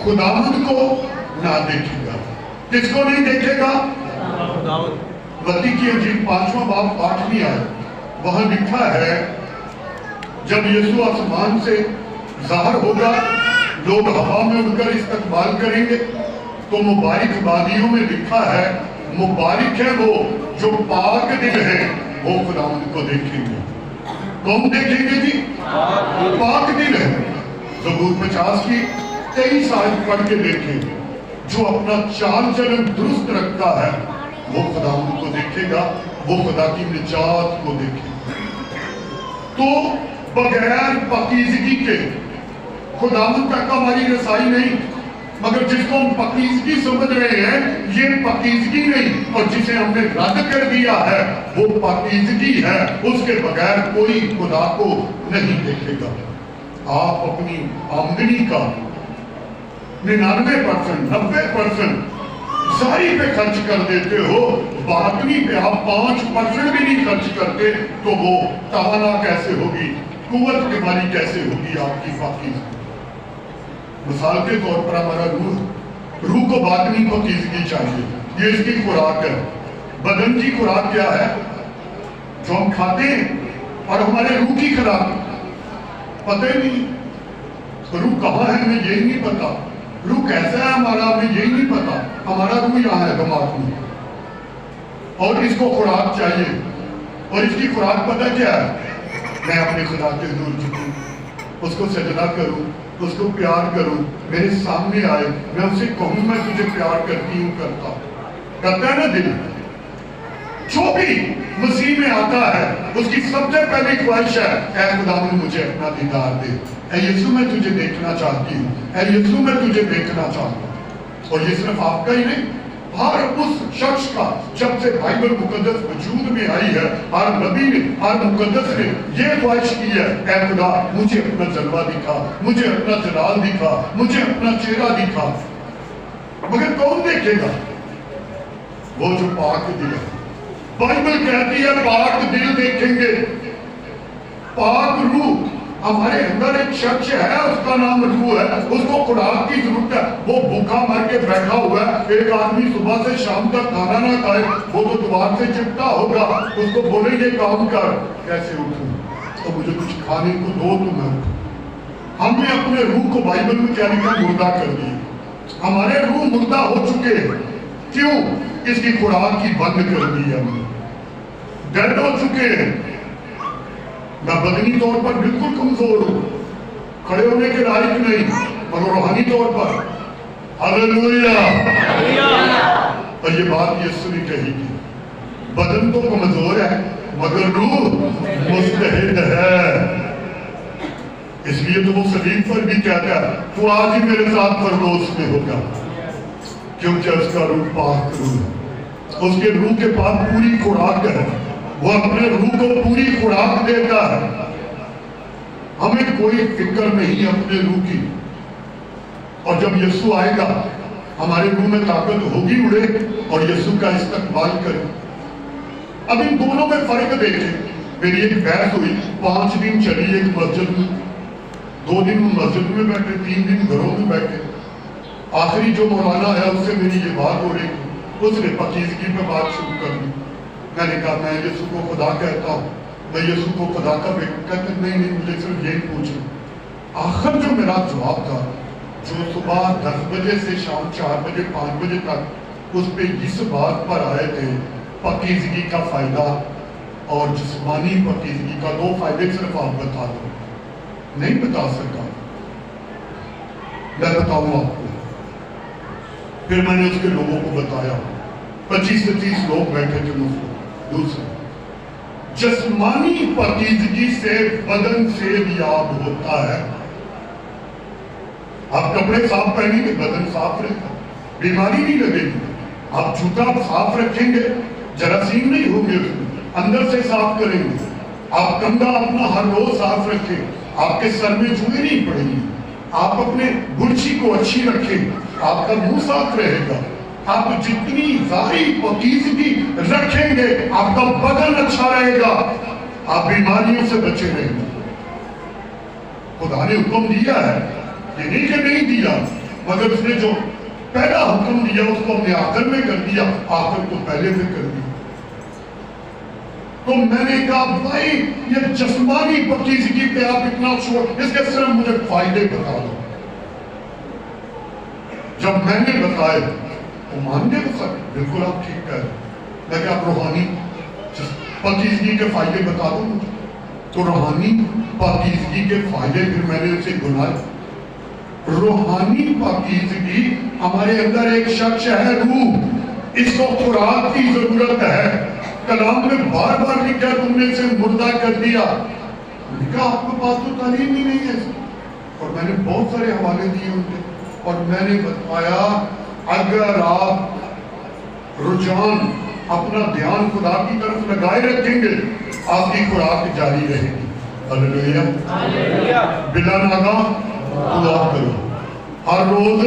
خداوند کو نہ دیکھے گا۔ کس کو نہیں دیکھے گا؟ متی کی انجیل 5واں باب 8ویں آیت، وہاں لکھا ہے جب یسوع آسمان سے ظاہر ہوگا، لوگ ہوا میں اڑ کر استقبال کریں گے، تو مبارک بادیوں میں لکھا ہے مبارک ہے وہ جو پاک دل ہے، وہ خداوند کو دیکھیں گے۔ کون دیکھیں گے جی؟ پاک دل ہے۔ زبور 50 کی 23 آیت پڑھ کے دیکھیں، جو اپنا چال چلن درست رکھتا ہے وہ خداوند کو دیکھے گا، وہ خدا کی نجات کو دیکھے گا۔ تو بغیر پاکیزگی کے خداوند تک ہماری رسائی نہیں، مگر جس کو ہم پاکیزگی سمجھ رہے ہیں یہ پاکیزگی نہیں، اور جسے ہم نے رد کر دیا ہے وہ پاکیزگی ہے۔ اس کے بغیر کوئی خدا کو نہیں دیکھے گا۔ آپ اپنی آمدنی کا 99%، 90% ظاہری پہ خرچ کر دیتے ہو، باطنی پہ آپ 5% بھی نہیں خرچ کرتے، تو وہ توانا کیسے ہوگی، قوت بیماری کیسے ہوگی آپ کی پاکیزگی؟ مثال کے طور پر ہمارا روح کو باطنی پاکیزگی چاہیے، یہ اس کی خوراک ہے۔ بدن کی خوراک کیا ہے؟ جو ہم کھاتے ہیں، اور ہمارے روح کی خوراک پتہ ہی نہیں، روح کہاں ہے ہمیں یہی نہیں پتا، روح کیسا ہے ہمارا ہمیں یہی نہیں پتا، ہمارا روح یہاں ہے دماغ میں، और इसको खुराक चाहिए, और इसकी खुराक पता क्या है? मैं अपने खुदा के हज़ूर झुकूं, उसको सजदा करूं, उसको प्यार करूं, मेरे सामने आए, मैं उसे कहूं मैं तुझे प्यार करती हूं, करता है ना दिल। जो भी मसीह में आता है उसकी सबसे पहली ख्वाहिश है, ऐ खुदावंद मुझे अपना दीदार दे, ऐ यीशु मैं तुझे देखना चाहती हूँ, ऐ यीशु मैं तुझे देखना चाहता हूँ। और ये सिर्फ आपका ही नहीं, हर उस शख्स का, जब से बाइबल मुकद्दस वजूद में आई है, हर नबी ने, हर मुकद्दस ने ये ख्वाहिश की है, ऐ खुदा मुझे अपना जलवा दिखा, मुझे अपना जलाल दिखा, मुझे अपना चेहरा दिखा। मगर कौन देखेगा? वो जो पाक दिल है। बाइबल कहती है पाक दिल देखेंगे, पाक रूह। हमारे अंदर एक शख्स है, उसका नाम रूह है, उसको खुराक की जरूरत है। वो भूखा मर के बैठा हुआ है, एक आदमी सुबह से शाम तक खाना ना खाए, वो तो दीवार से चिपटा होगा, उसको बोले ये काम कर, कैसे उठूं? तो मुझे कुछ खाने को दो तो मैं उठूं। हमने अपने रूह को बाइबल में क्या लिखा? मुर्दा कर दिया। हमारे रूह मुर्दा हो चुके हैं। क्यों? इसकी खुराक की बंद कर दी हमने, डेड हो चुके हैं। मैं बदनी तौर पर बिल्कुल कमजोर हूं, खड़े होने के लायक नहीं, मगर रूहानी तौर पर हालेलुया। और ये बात यीशु ने कही थी, बदन तो कमजोर है मगर रूह मुस्तहिद है। इसलिए तो वो सलीब पर भी कहता है, तू आज ही मेरे साथ परदोस में होगा, क्योंकि उसका रूह पाक रूह है। उसके रूह के पास पूरी खुराक है, वो अपने रूह को पूरी खुराक देता है। हमें कोई फिक्र नहीं अपने रूह की। और जब यीशु आएगा हमारे रूह में ताकत होगी उड़े और यीशु का इस्तकबाल करें। अब इन दोनों में फर्क देखें। मेरी एक बहस हुई, 5 दिन चली एक मस्जिद में, 2 दिन मस्जिद में बैठे, 3 दिन घरों में बैठे। आखिरी जो मौलाना है उससे मेरी ये बात हो रही, उसने पाकीज़गी पे बात शुरू कर दी। मैंने कहा मैं यीशु को खुदा कहता हूँ, मैं यीशु को खुदा का बेटा कहते नहीं, मुझे सिर्फ यही पूछो। आखिर जो मेरा जवाब था, जो सुबह 10 बजे से शाम 4 बजे 5 बजे तक उस पे इस बात पर आए थे, पाकीज़गी का फायदा और जिस्मानी पाकीज़गी का। 2 फायदे सिर्फ आप बता दो। नहीं बता सका, मैं बताऊँ आपको। फिर मैंने उसके लोगों को बताया, 25 से 30 लोग बैठे थे मुझको। दूसरा, जिस्मानी पाकीज़गी से बदन से याद होता है। आप कपड़े साफ पहनेंगे, बदन साफ रहेगा, बीमारी नहीं लगेगी। आप जूता साफ रखेंगे, जरासीम नहीं होंगे उसमें, अंदर से साफ करेंगे। आप कंधा अपना हर रोज साफ रखें, आपके सर में जुएं नहीं पड़ेंगी। आप अपने बुर्शी को अच्छी रखें, आपका मुंह साफ रहेगा। आप जितनी ज़ाहिरी पाकीज़गी रखेंगे, आपका बदन अच्छा रहेगा, आप बीमारियों से बचे रहेंगे। खुदा ने हुक्म दिया है, ये नहीं कि नहीं दिया, मगर उसने जो पहला हुक्म दिया उसको हमने आखिर में कर दिया, आखिर को पहले में कर दिया। तो मैंने कहा भाई ये जिस्मानी पाकीज़गी पे आप इतना छोड़, इसके सिर्फ मुझे फायदे बता दो। जब मैंने बताए तो मान गए सर, बिल्कुल आप ठीक कह रहे। मैं क्या आप रूहानी पाकीज़गी के फायदे बता दो मुझे। तो रूहानी पाकीज़गी के फायदे फिर मैंने उसे बुलाए। रूहानी पाकीज़गी हमारे अंदर एक शख्स है रूह, इसको खुराक की जरूरत है। कलाम में बार बार लिखा तुमने इसे मुर्दा कर दिया। लिखा आपके पास तो तालीम ही नहीं है। और मैंने बहुत सारे हवाले दिए उनके, और मैंने बताया अगर आप रुझान अपना ध्यान खुदा की तरफ लगाए रखेंगे, आपकी खुराक जारी रहेगी। हालेलुया। बिला नागा दुआ करो, हर रोज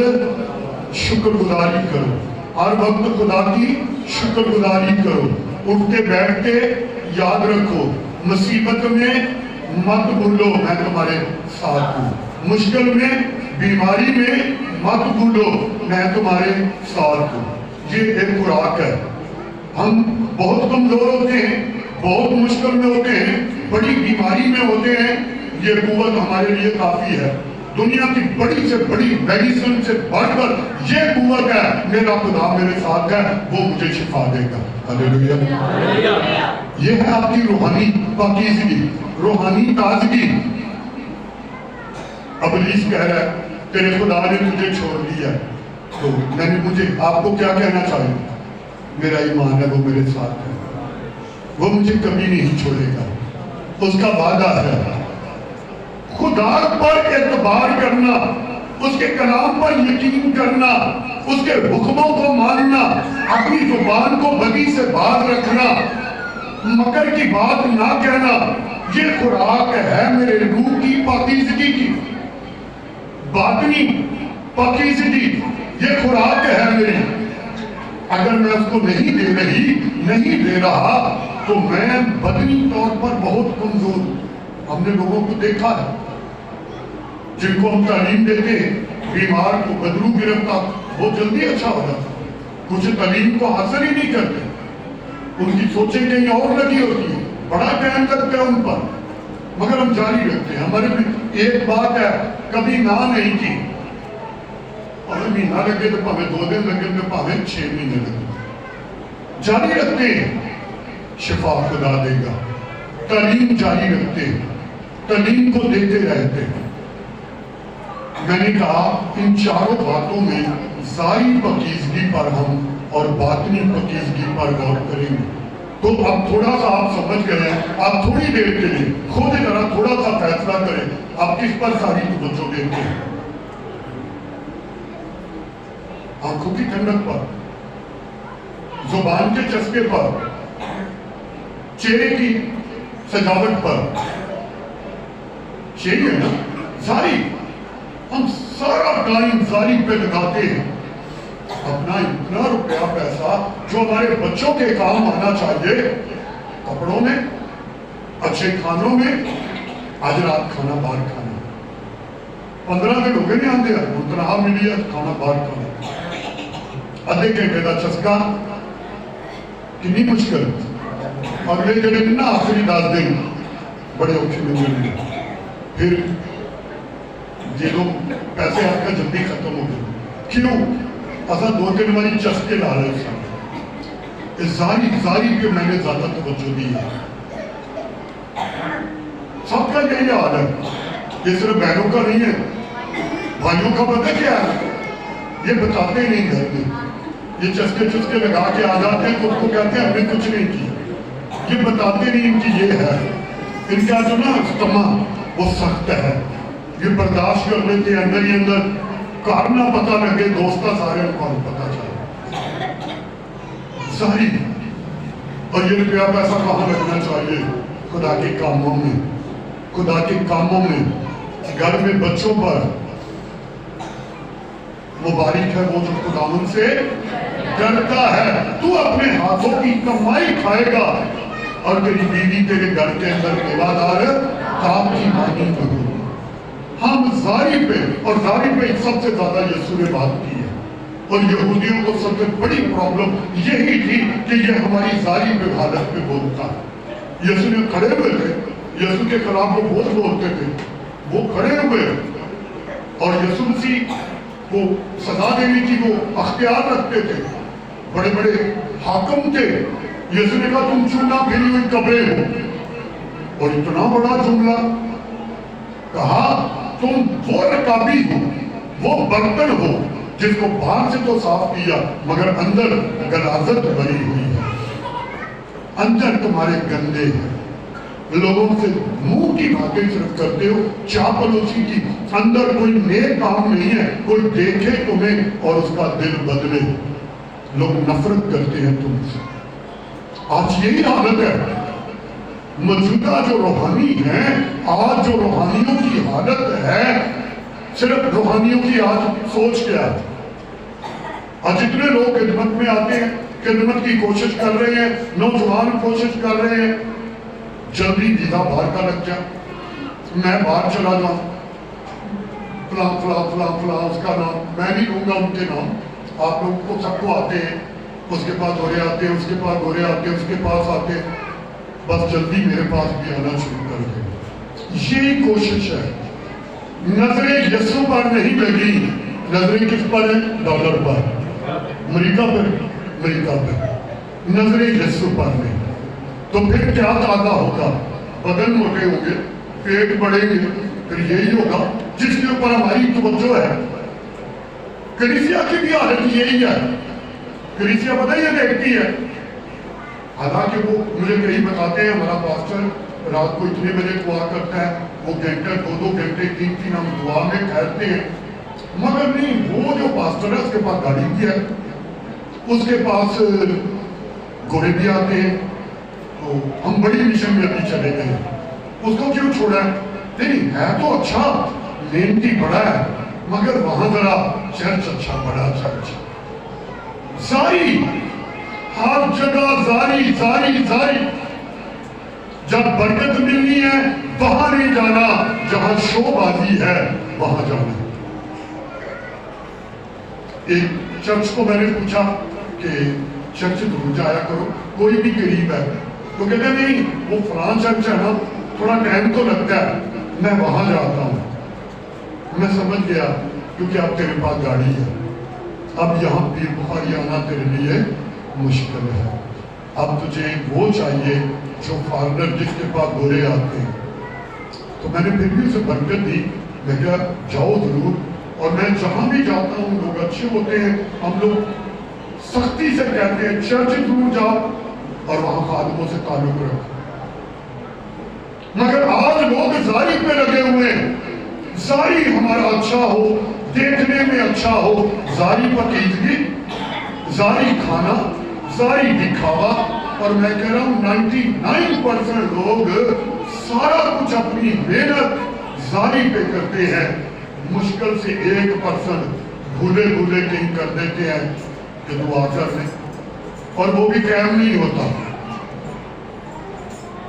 शुक्रगुजारी करो, हर वक्त खुदा की शुक्रगुजारी करो। उठते बैठते याद रखो, मुसीबत में मत भूलो मैं तुम्हारे साथ हूँ, मुश्किल में बीमारी में मत भूलो मैं तुम्हारे साथ हूँ। ये एक खुराक है। हम बहुत कमजोर होते हैं, बहुत मुश्किल में होते हैं, बड़ी बीमारी में होते हैं, ये कुव्वत हमारे लिए काफी है। दुनिया की बड़ी से बड़ी मेडिसिन से बढ़कर ये कुव्वत है, मेरा खुदा मेरे साथ है, वो मुझे शिफा देगा। हालेलुया। ये है आपकी रूहानी पाकीज़गी, रूहानी ताजगी। अब इब्लीस कह रहा है तेरे खुदा ने तुझे छोड़ दिया, तो मैंने मुझे आपको क्या कहना चाहिए? मेरा ईमान है, वो मेरे साथ है, वो मुझे कभी नहीं छोड़ेगा, उसका वादा है। खुदा पर एतबार करना, उसके कलाम पर यकीन करना, उसके हुक्मों को मानना, अपनी जुबान को बदी से बात रखना, मकर की बात ना कहना, ये खुराक है मेरे रूह की पाकीज़गी की, बातनी पाकीज़गी, ये खुराक है मेरी। अगर मैं उसको नहीं दे रहा तो मैं बदनी तौर पर बहुत कमजोर। हमने लोगों को देखा है जिनको हम तालीम देते हैं, बीमार को बदलू गिरफ्ता बहुत जल्दी अच्छा हो जाता, कुछ तालीम को हासिल ही नहीं करते, उनकी सोचें कहीं और लगी होती है, बड़ा टाइम लगता है उन पर, मगर हम जारी रखते हैं। हमारे भी एक बात है, कभी ना नहीं की, और महीना लगे तो भावे 2 दिन लगे तो भावे 6 महीने लगे, जारी रखते हैं, शिफा खुदा देगा। तालीम जारी रखते हैं, तालीम को देते रहते हैं। मैंने कहा इन चारों बातों में ज़ाहिरी पाकीज़गी पर हम और बातनी पाकीज़गी पर गौर करेंगे। तो अब थोड़ा सा आप समझ गए हैं, आप थोड़ी देर के लिए खुद जरा थोड़ा सा फैसला करें, आप किस पर सारी तवज्जो देते हैं? आंखों की ठंडक पर, जुबान के चस्के पर, चेहरे की सजावट पर, यही है ना? जारी, हम सारा टाइम जारी पे लगाते हैं अपना इतना रुपया पैसा जो हमारे बच्चों के काम आना चाहिए, कपड़ों में, अच्छे खानों में। आज रात खाना बाहर खाना, 15 दिन हो गए नहीं आते, तनहा मिली है खाना बाहर खाना, अद्धे घंटे का चस्का, कितनी मुश्किल। अगले जड़े ना आखिरी 10 दिन बड़े औखे मिलने, फिर ये लोग पैसे आपका जल्दी खत्म हो गए, क्यों? असा 2-3 बारी चस्के ला रहे हैं। जारी पे मैंने ज्यादा तवज्जो दी है, सबका यही हाल है। ये सिर्फ बहनों का नहीं है, भाइयों का पता क्या है? ये बताते नहीं घर में, ये चस्के लगा के आ जाते हैं तो उसको कहते हैं हमने कुछ नहीं किया, ये बताते नहीं इनकी ये है। इनका जो ना स्टमा वो सख्त है, ये बर्दाश्त कर लेते अंदर ही अंदर, कार ना पता लगे दोस्ता सारे उनको पता चले सारी। और ये रुपया पैसा कहाँ लगना चाहिए? खुदा के कामों में, खुदा के कामों में। घर में बच्चों पर मुबारक है वो जो खुदावन से डरता है। तू अपने हाथों की कमाई खाएगा और तेरी बीवी तेरे घर के अंदर सेवादार काम की मानी करो। हम जारी पे, और जारी पे सबसे ज्यादा यीशु ने बात की है, और यहूदियों को सबसे बड़ी प्रॉब्लम यही थी कि ये हमारी जारी पे हालत पे बोलता है। यीशु ने खड़े हुए थे, यीशु के खिलाफ वो बहुत बोलते थे, वो खड़े हुए और यीशु मसीह को सजा देने की वो अख्तियार रखते थे, बड़े बड़े हाकम थे। यीशु ने कहा तुम चूना फिरी हुई कब्रें हो, और इतना बड़ा जुमला कहा तुम वो रकाबी हो, वो बर्तन हो जिसको बाहर से तो साफ किया मगर अंदर गलाजत भरी हुई है, अंदर तुम्हारे गंदे हैं, लोगों से मुंह की बातें सिर्फ करते हो, चापलूसी की, अंदर कोई नेक काम नहीं है। कोई देखे तुम्हें और उसका दिल बदले, लोग नफरत करते हैं तुमसे। आज यही हालत है। मौजूदा जो रूहानी है, आज जो रूहानियों की हालत है, सिर्फ रूहानियों की आज सोच क्या है? आज जितने लोग खिदमत में आते हैं, खिदमत की कोशिश कर रहे हैं, नौजवान कोशिश कर रहे हैं, जल्दी वीजा बाहर का लग जाए, मैं बाहर चला जाऊं, फला फला फला फला उसका नाम मैं नहीं लूंगा, उनके नाम आप लोगों को सबको आते हैं, उसके पास गोरे आते हैं, उसके पास गोरे आते हैं, उसके पास आते हैं, बस जल्दी मेरे पास भी आना शुरू कर दे। यही कोशिश है। नजरें यीशु पर नहीं लगी, नजरें किस पर है? डॉलर पर, अमेरिका पर, अमेरिका पर। नजरे यीशु पर ले, तो फिर क्या ताजा होगा? बदन मोटे होंगे, पेट बढ़ेंगे, फिर यही होगा जिसके ऊपर हमारी तवज्जो है। कलीसिया की भी हालत यही है। कलीसिया पता ये देखती है, हालांकि वो मुझे कहीं बताते हैं हमारा पास्टर रात को इतने बजे दुआ करता है, वो घंटे 2-2 घंटे 3-3 हम दुआ में ठहरते हैं, मगर नहीं, वो जो पास्टर है उसके पास गाड़ी भी है, उसके पास घोड़े भी आते हैं, तो हम बड़ी मिशन में अभी चले गए, उसको क्यों छोड़ा है? नहीं, है तो अच्छा, मेहनती बड़ा है, मगर वहां जरा चर्च अच्छा, बड़ा चर्च, सारी हर जगह जारी जारी जारी। जब बरकत मिलनी है वहां नहीं जाना, जहां शोबाजी है वहां जाना। एक चर्च को मैंने पूछा कि चर्च दूर जाया करो, कोई भी करीब है, तो कहते नहीं वो फलां चर्च है ना, थोड़ा टाइम तो लगता है, मैं वहां जाता हूं। मैं समझ गया, क्योंकि अब तेरे पास गाड़ी है, अब यहाँ पीर बुखारी आना तेरे लिए मुश्किल है। अब तुझे वो चाहिए जो फॉरनर जिसके पास गोरे आते हैं। तो मैंने फिर भी उसे बरकत दी, मैं क्या जाओ जरूर, और मैं जहां भी जाता हूँ लोग अच्छे होते हैं, हम लोग सख्ती से कहते हैं चर्च जरूर जाओ और वहां खादमों से ताल्लुक रखो। मगर आज लोग जारी पे लगे हुए हैं, जारी हमारा अच्छा हो, देखने में अच्छा हो, जारी पकीजगी, जारी खाना, जारी दिखावा। और मैं कह रहा हूं 99% लोग सारा कुछ अपनी मेहनत जारी पे करते हैं, मुश्किल से 1% भूले भूले कहीं कर देते हैं कि दुआ कर ले, और वो भी कायम नहीं होता,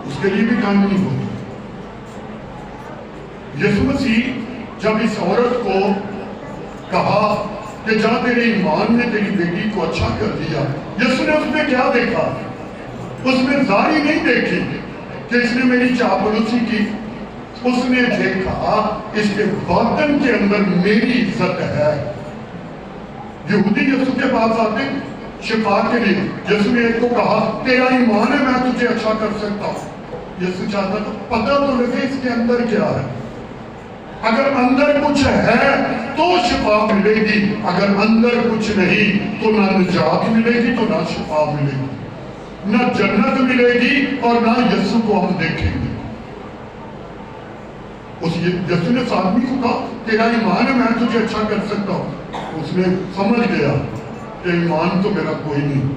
उसके लिए भी काम नहीं होता। यीशु मसीह जब इस औरत को कहा कि जा तेरे ईमान ने तेरी बेटी को अच्छा कर दिया, यीशु ने उसमें क्या देखा? उसमें जारी नहीं देखी कि इसने मेरी चापलूसी की, उसने देखा इसके बर्तन के अंदर मेरी इज्जत है। यहूदी यीशु के पास आते शिफा के लिए, यीशु ने एक को कहा तेरा ईमान है, मैं तुझे अच्छा कर सकता हूं। यीशु चाहता था पता तो लगे इसके अंदर क्या है, अगर अंदर कुछ है तो शिफा मिलेगी, अगर अंदर कुछ नहीं तो ना निजात मिलेगी, तो ना शिफा मिलेगी, ना जन्नत मिलेगी और ना यीशु को हम देखेंगे। उस यीशु ने आदमी को कहा तेरा ईमान है, मैं तुझे अच्छा कर सकता हूं। उसने समझ गया कि ईमान तो मेरा कोई नहीं,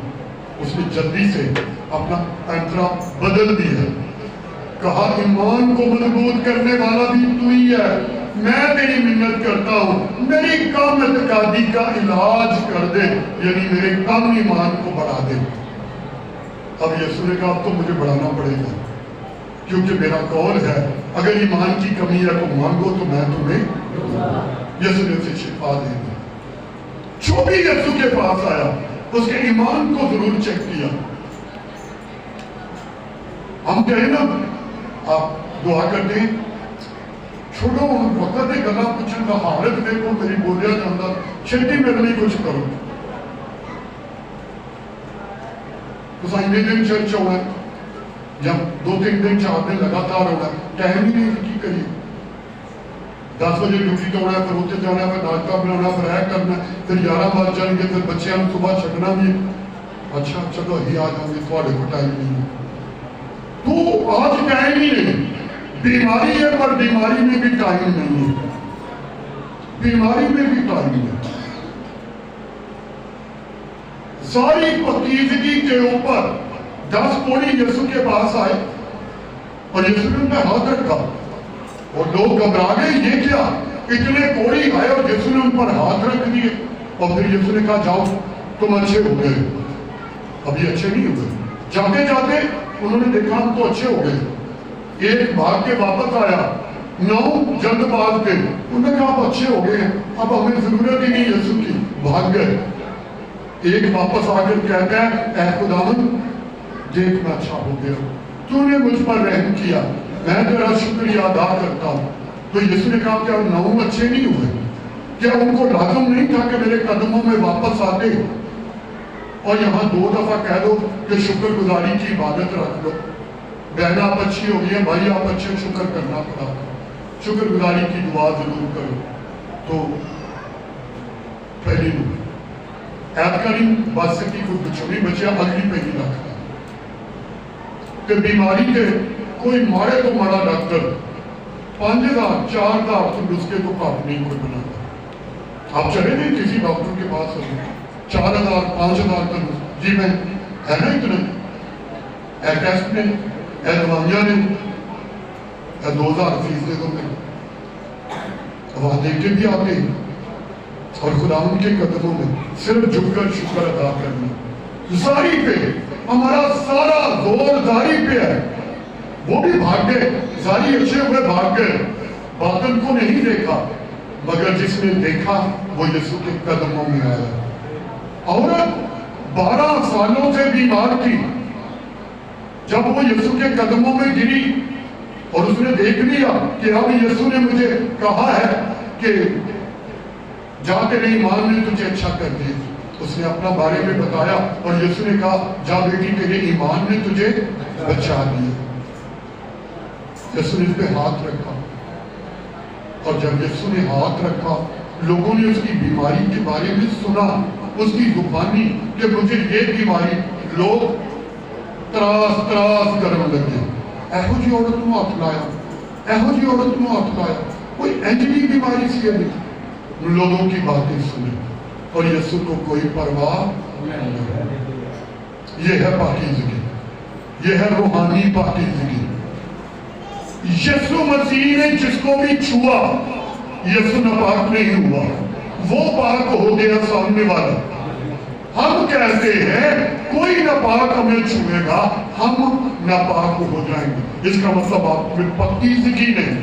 उसने जल्दी से अपना पैंतरा बदल दिया, कहा ईमान को मजबूत करने वाला भी तू ही है, मैं तेरी मिन्नत करता हूं, मेरी कम एतकादी का इलाज कर दे, यानी मेरे कम ईमान को बढ़ा दे। अब यीशु ने कहा अब तो मुझे बढ़ाना पड़ेगा, क्योंकि मेरा कौल है अगर ईमान की कमी है तो मांगो तो मैं तुम्हें। यीशु ने उसे शिफा दे दी। जो भी यीशु के पास आया उसके ईमान को जरूर चेक किया। हम कहें ना आप दुआ करते हैं, छोड़ो वक्त की गल्ला पूछने का, हालत देखो मेरी बोलिया जाता, छेती मेरे लिए कुछ करो। तो इन्ने दिन चर्च होना या 2-3 दिन 4 दिन लगातार होना, टाइम ही नहीं की करिए। 10 बजे ड्यूटी तो होना, फिर उत्ते जाना, फिर नाश्ता बनाना, फिर है करना, फिर 11 बज जाएंगे, फिर बच्चों को सुबह छड़ना भी। अच्छा चलो ही आ जाओगे, थोड़े को टाइम नहीं, तो आज टाइम ही नहीं। बीमारी है पर बीमारी में भी टाइम नहीं है, बीमारी में भी टाइम नहीं। सारी पकीजगी के ऊपर 10 कोड़ी यीशु के पास आए और यीशु ने उनका हाथ रखा और लोग घबरा गए, ये क्या, इतने कोड़ी आए और यीशु ने उन पर हाथ रख दिए। और फिर यीशु ने कहा जाओ तुम अच्छे हो गए। अभी अच्छे नहीं हो गए, जाते जाते उन्होंने देखा हम तो अच्छे हो गए। एक भाग के वापस आया, 9 जल्दबाज थे, उन्होंने कहा आप अच्छे हो गए, अब हमें जरूरत ही नहीं यीशु की, भाग गए। एक वापस आकर कहता है ऐ खुदावंद देख मैं अच्छा हो गया, तूने मुझ पर रहम किया, मैं तेरा शुक्रिया अदा करता हूँ। तो यीशु ने कहा क्या 9 अच्छे नहीं हुए? क्या उनको लाजम नहीं था कि मेरे कदमों में वापस आते? और यहाँ 2 दफा कह दो कि शुक्रगुजारी की इबादत रख लो। बहन आप अच्छी हो गई है, भाई आप अच्छे, शुक्र करना पड़ा, शुक्रगुजारी की दुआ जरूर करो। तो पहली ऐतकारी बच सकी कोई कुछ नहीं बचा, अगली पहली रखता कि बीमारी के कोई मारे तो माड़ा डॉक्टर 5000 4000 तो नुस्खे तो घट नहीं कोई बनाता। आप चले गए किसी डॉक्टर के पास 4000 5000 का जी मैं है ना इतना, टेस्ट ने दवाइयाँ ने 2000 फीस दे दो मैं, वहां देख के भी आते और खुदा उनके कदमों में सिर्फ झुककर शुक्र अदा करना। जारी पे हमारा सारा जोर जारी पे है, वो भी भाग गए, जारी अच्छे हुए भाग गए, बातन को नहीं देखा, मगर जिसने देखा वो यीशु के कदमों में आया। औरत 12 सालों से बीमार थी, जब वो यीशु के कदमों में गिरी और उसने देख लिया कि अब यीशु ने मुझे कहा है कि जा तेरे ईमान ने तुझे अच्छा कर दिया, उसने अपना बारे में बताया और यीशु ने कहा जा बेटी तेरे ईमान ने तुझे बचा दिया। यीशु ने इस पे हाथ रखा और जब यीशु ने हाथ रखा लोगों ने उसकी बीमारी के बारे में सुना, उसकी जुबानी कि मुझे ये बीमारी, लोग त्रास त्रास करने लगे, एहो जी औरत को हाथ लाया, एहो जी औरत को हाथ लाया, कोई एंजली बीमारी सी है, लोगों की बातें सुने और यीशु को कोई परवाह नहीं। ये है पाकीज़गी, ये है रूहानी पाकीज़गी। यीशु मसीह ने जिसको भी छुआ यीशु नापाक नहीं हुआ, वो पाक हो गया सामने वाला। हम कहते हैं कोई नापाक हमें छुएगा हम नापाक हो जाएंगे, इसका मतलब आप में पाकीज़गी नहीं।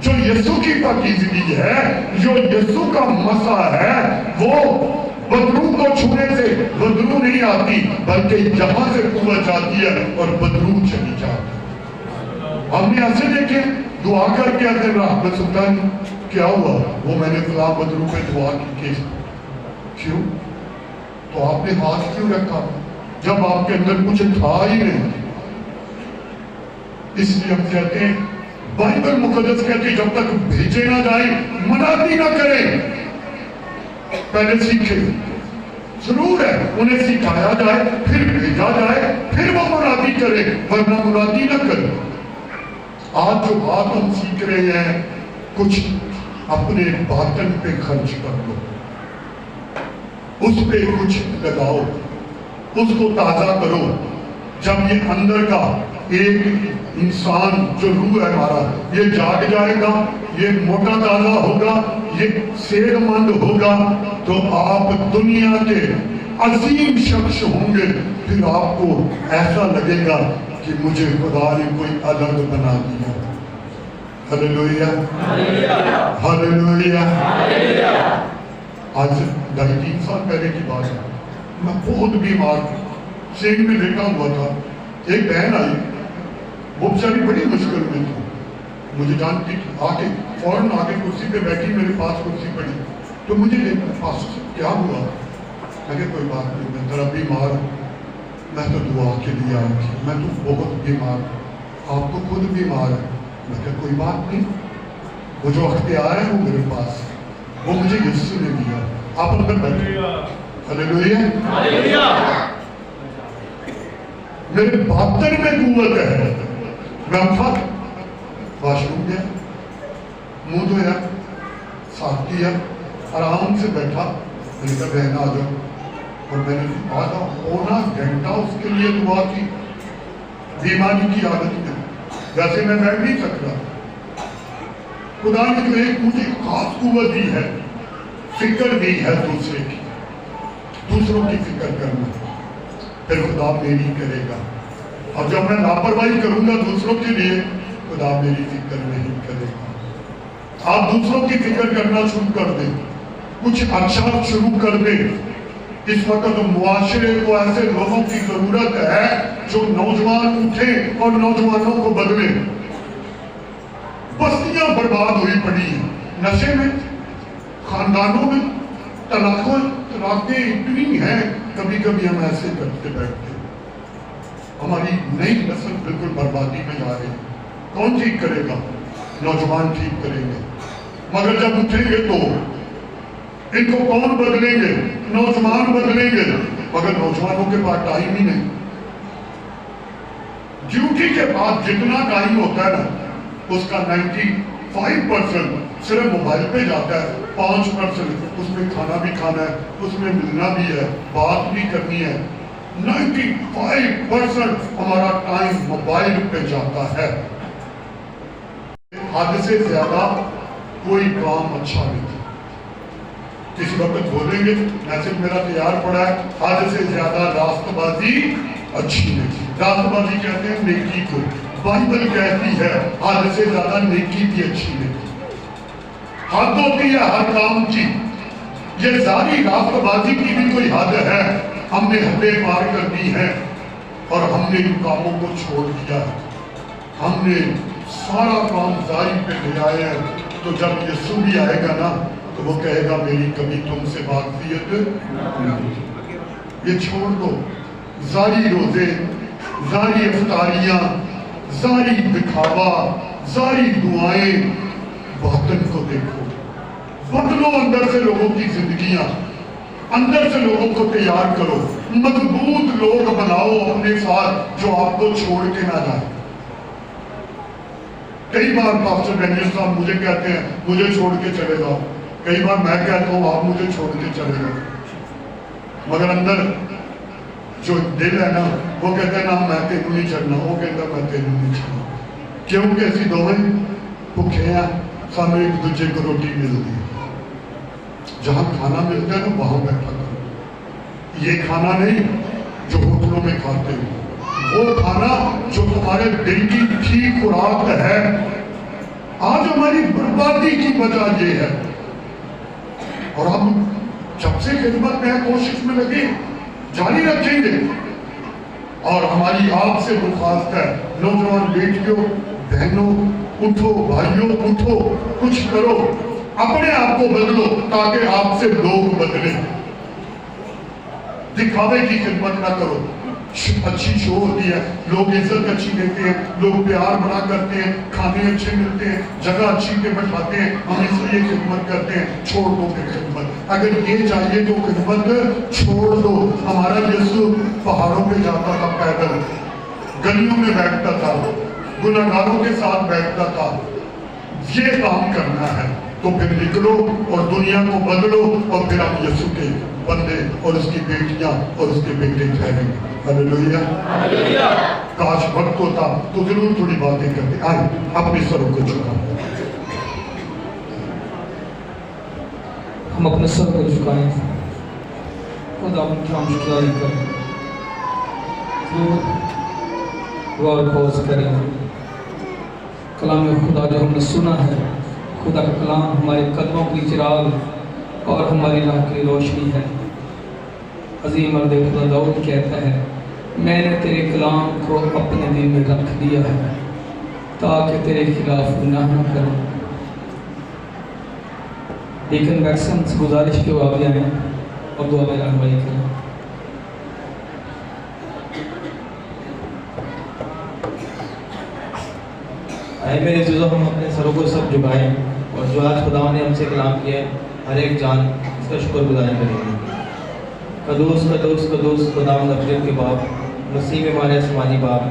जो यीशु की पाकीज़गी है, जो यीशु का मसा है, वो बदरू को छूने से बदरू नहीं आती, बल्कि जहां से कुवत जाती है और बदरू चली जाती है। हमने ऐसे देखे दुआ करके आते रहमत सुल्तान क्या हुआ, वो मैंने खुदा बदरू पे दुआ की, क्यों? तो आपने हाथ क्यों रखा जब आपके अंदर कुछ था ही नहीं? इसलिए हम कहते हैं, बाइबल मुकद्दस कहती जब तक भेजे ना जाए मनाती ना करें, पहले सीखे। जरूर है उन्हें सिखाया जाए, फिर भेजा जाए, फिर वो मुनादी करे, वरना मुनादी ना करे। आज जो बात हम सीख रहे हैं, कुछ अपने बातन पे खर्च कर लो, उस पे कुछ लगाओ, उसको ताजा करो। जब ये अंदर का एक इंसान जो रूह है हमारा, ये जाग जाएगा, ये मोटा ताजा होगा, ये सेहतमंद होगा, तो आप दुनिया के अजीम शख्स होंगे। फिर आपको ऐसा लगेगा कि मुझे खुदा ने कोई अलग बना दिया। Hallelujah, hallelujah. आज 2.5 साल पहले की बात है, मैं बहुत बीमार सेन में लेटा हुआ था। एक बहन आई, वो बेचारी बड़ी मुश्किल में थी, मुझे जानती आके फौरन आके कुर्सी पे बैठी, मेरे पास कुर्सी पड़ी, तो मुझे पास क्या हुआ? मैं कोई बात नहीं, मैं जरा बीमार, मैं तो दुआ के लिए आई थी, मैं तो बहुत बीमार, आप तो खुद बीमार है। मैं कोई बात नहीं, वो जो अख्तियार है वो मेरे पास, वो मुझे यीशु ने दिया, आप अंदर बैठे। Hallelujah, hallelujah. मेरे बातन में कुव्वत है। मैं उठा, वॉशरूम गया, मुंह धोया, साफ किया, आराम से बैठा, मैंने कहा बहन आ जाओ, और मैंने आधा पौना घंटा उसके लिए दुआ की। बीमारी की आदत में वैसे मैं बैठ नहीं सकता, खुदा ने जो एक मुझे खास कुव्वत दी है, फिक्र दी है दूसरे की, दूसरों की फिक्र करना, फिर खुदा मेरी करेगा। और जब मैं लापरवाही करूंगा दूसरों के लिए, खुदा मेरी फिक्र नहीं करेगा। आप दूसरों की फिक्र करना शुरू कर दें, कुछ अच्छा शुरू कर दें। इस वक्त मुआशरे को ऐसे लोगों की जरूरत है जो नौजवान उठे और नौजवानों को बदले। बस्तियां बर्बाद हुई पड़ी हैं नशे में, खानदानों में तलाकें इतनी हैं, कभी कभी हम ऐसे करते बैठते, हमारी नई नस्ल बिल्कुल बर्बादी में जा रही। कौन ठीक करेगा? नौजवान ठीक करेंगे, मगर जब उठेंगे तो इनको कौन बदलेंगे? नौजवान बदलेंगे, मगर नौजवानों के पास टाइम ही नहीं। ड्यूटी के बाद जितना टाइम होता है ना, उसका 95% सिर्फ मोबाइल पे जाता है, 5% उसमें खाना भी खाना है, उसमें मिलना भी है, बात भी करनी है। 95% हमारा टाइम मोबाइल पे जाता है। हद से ज्यादा कोई काम अच्छा नहीं था। किसी वक्त बोलेंगे, मैसेज मेरा तैयार पड़ा है, हद से ज्यादा रास्तबाजी अच्छी नहीं। रास्तबाजी कहते हैं नेकी को, बाइबल कहती है हद से ज्यादा नेकी भी अच्छी नहीं। हद होती है हर काम की, ये सारी रास्तबाजी की भी कोई हद है। हमने हदें पार कर दी है और हमने इन कामों को छोड़ दिया है। हमने सारा काम जारी पे ले आए हैं। तो जब यीशु भी आएगा ना, तो वो कहेगा मेरी कभी तुमसे वाकफियत ये छोड़ दो। जारी रोजे, जारी इफ्तारियां, जारी दिखावा, जारी दुआएं, बातन को देखो, बदलो अंदर से लोगों की जिंदगियां, अंदर से लोगों को तैयार करो, मजबूत लोग बनाओ अपने साथ जो आपको छोड़ के ना जाए। कई बार पास्टर डैनियल साहब मुझे कहते हैं मुझे छोड़ के चले जाओ, कई बार मैं कहता हूँ आप मुझे छोड़ के चले जाओ, मगर अंदर जो दिल है ना वो कहता है ना मैं तेनू नहीं छड़ना, वो कहता मैं तेनू नहीं छड़ना। क्योंकि असी दोवें भुखे हैं, सानू एक दूजे को रोटी मिलती है। जहाँ खाना मिलता है ना वहाँ बैठा करो। ये खाना नहीं जो होटलों में खाते हो, वो खाना जो तुम्हारे दिल की ठीक खुराक है। आज हमारी बर्बादी की वजह ये है। और हम जब से खिदमत में कोशिश में लगे, जारी रखेंगे। और हमारी आपसे दरख्वास्त है, नौजवान बेटियों, बहनों, उठो, भाइयों उठो, कुछ करो, अपने आप को बदलो ताकि आपसे लोग बदले। दिखावे की खिदमत ना करो। अच्छी शो होती है, लोग इज्जत अच्छी देते हैं, लोग प्यार बड़ा करते हैं, खाने अच्छे मिलते हैं, जगह अच्छी पे बैठाते हैं, हम इसलिए खिदमत करते हैं। छोड़ दो फिर खिदमत। अगर ये चाहिए तो खिदमत छोड़ दो। हमारा यीशु पहाड़ों पे जाता था पैदल, गलियों में बैठता था, गुनहगारों के साथ बैठता था। ये काम करना है तो फिर निकलो और दुनिया को बदलो, और फिर हम यीशु के बंदे और उसकी बेटियां और उसके बेटे ठहरेंगे। हालेलुया। काश वक्त होता तो जरूर थोड़ी बातें करते। आए अपने सरों को झुकाओ, हम अपने सर को झुकाएं, खुदा उनकी हम शुक्रिया करें, गौर खोज करें। कलाम खुदा जो हमने सुना है, खुदा का कलाम हमारे कदमों की चिराग और हमारी राह की रोशनी है। अजीम मर्द खुदा दाऊद कहता है, मैंने तेरे कलाम को अपने दिल में रख दिया है ताकि तेरे खिलाफ गुनाह न करूं। लेकिन वैक्सन से गुजारिश के आगे आए और दुआ में रहनुमाई करें। आए मेरे अज़ीज़ों, हम अपने सरों को सब झुकाएं और जो आज खुदा ने हमसे कलाम किया हर एक जान इसका शुक्रगुजारी करेंगे। कदूस कदूस कदूस खुदावंद अब्दुल के बाप, मसीह में हमारे आसमानी बाप,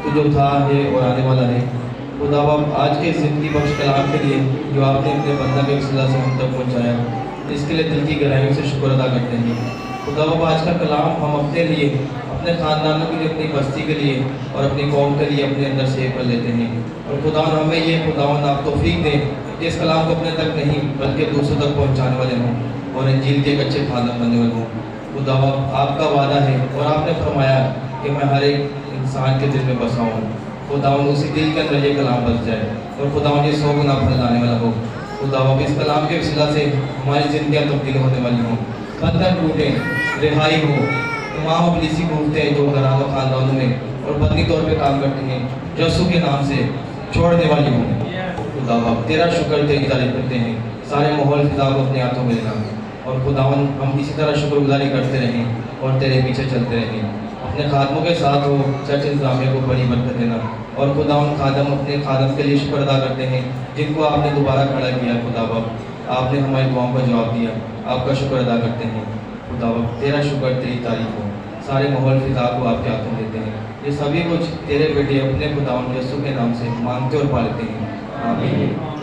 तो जो था है और आने वाला है। खुदा बाप, आज के ज़िंदगी बख्श कलाम के लिए जो आपने अपने बंदा के वसीला से हम तक पहुँचाया, इसके लिए दिल की गहराइयों से शुक्र अदा करते हैं। खुदा बाप, आज का कलाम हम अपने लिए, अपने ख़ानदानों के लिए, अपनी बस्ती के लिए और अपनी कौम के लिए अपने अंदर से कर लेते हैं। और खुदा हमें ये खुदावंद आप तौफीक दें कि इस कलाम को अपने तक नहीं बल्कि दूसरों तक पहुँचाने वाले हों और इंजील के एक अच्छे खादम बनने वाले हों। खुदा आपका वादा है और आपने फरमाया कि मैं हर एक इंसान के दिल में बसा हूँ। खुदा उसी दिल के अंदर ये कलाम बस जाए और खुदा ये 100 गुना फल लाने वाला हो। खुदा इस कलाम के वसीला से हमारी ज़िंदगियाँ तब्दील होने वाली हों, बंधन टूटे, रिहाई हो, तमाम इब्लीसी घूमते हैं जो घरानों खानदानों में और बदली तौर पे काम करते हैं, यीशु के नाम से छोड़ने वाली हों। खुदा तेरा शुक्र, तेरी तारीफ करते हैं। सारे माहौल फिजा को अपने हाथों में लेना اور खुदावन हम इसी तरह शुक्रगुजारी करते रहें और तेरे पीछे चलते रहें। अपने खादमों के साथ हो चर्च इंतजामिया को बड़ी बरकत देना, और खुदावन खादम अपने खादम के लिए शुक्र अदा करते हैं जिनको आपने दोबारा खड़ा किया। खुदा बाप आपने हमारी दुआओं का जवाब दिया, आपका शुक्र अदा करते हैं। खुदा बाप तेरा शुक्र, तेरी तारीफ हो। सारे माहौल फिजा को आपके हाथों देते हैं। ये सभी कुछ तेरे बेटे अपने खुदावन यीशु के नाम से मांगते और पालते हैं। आमीन।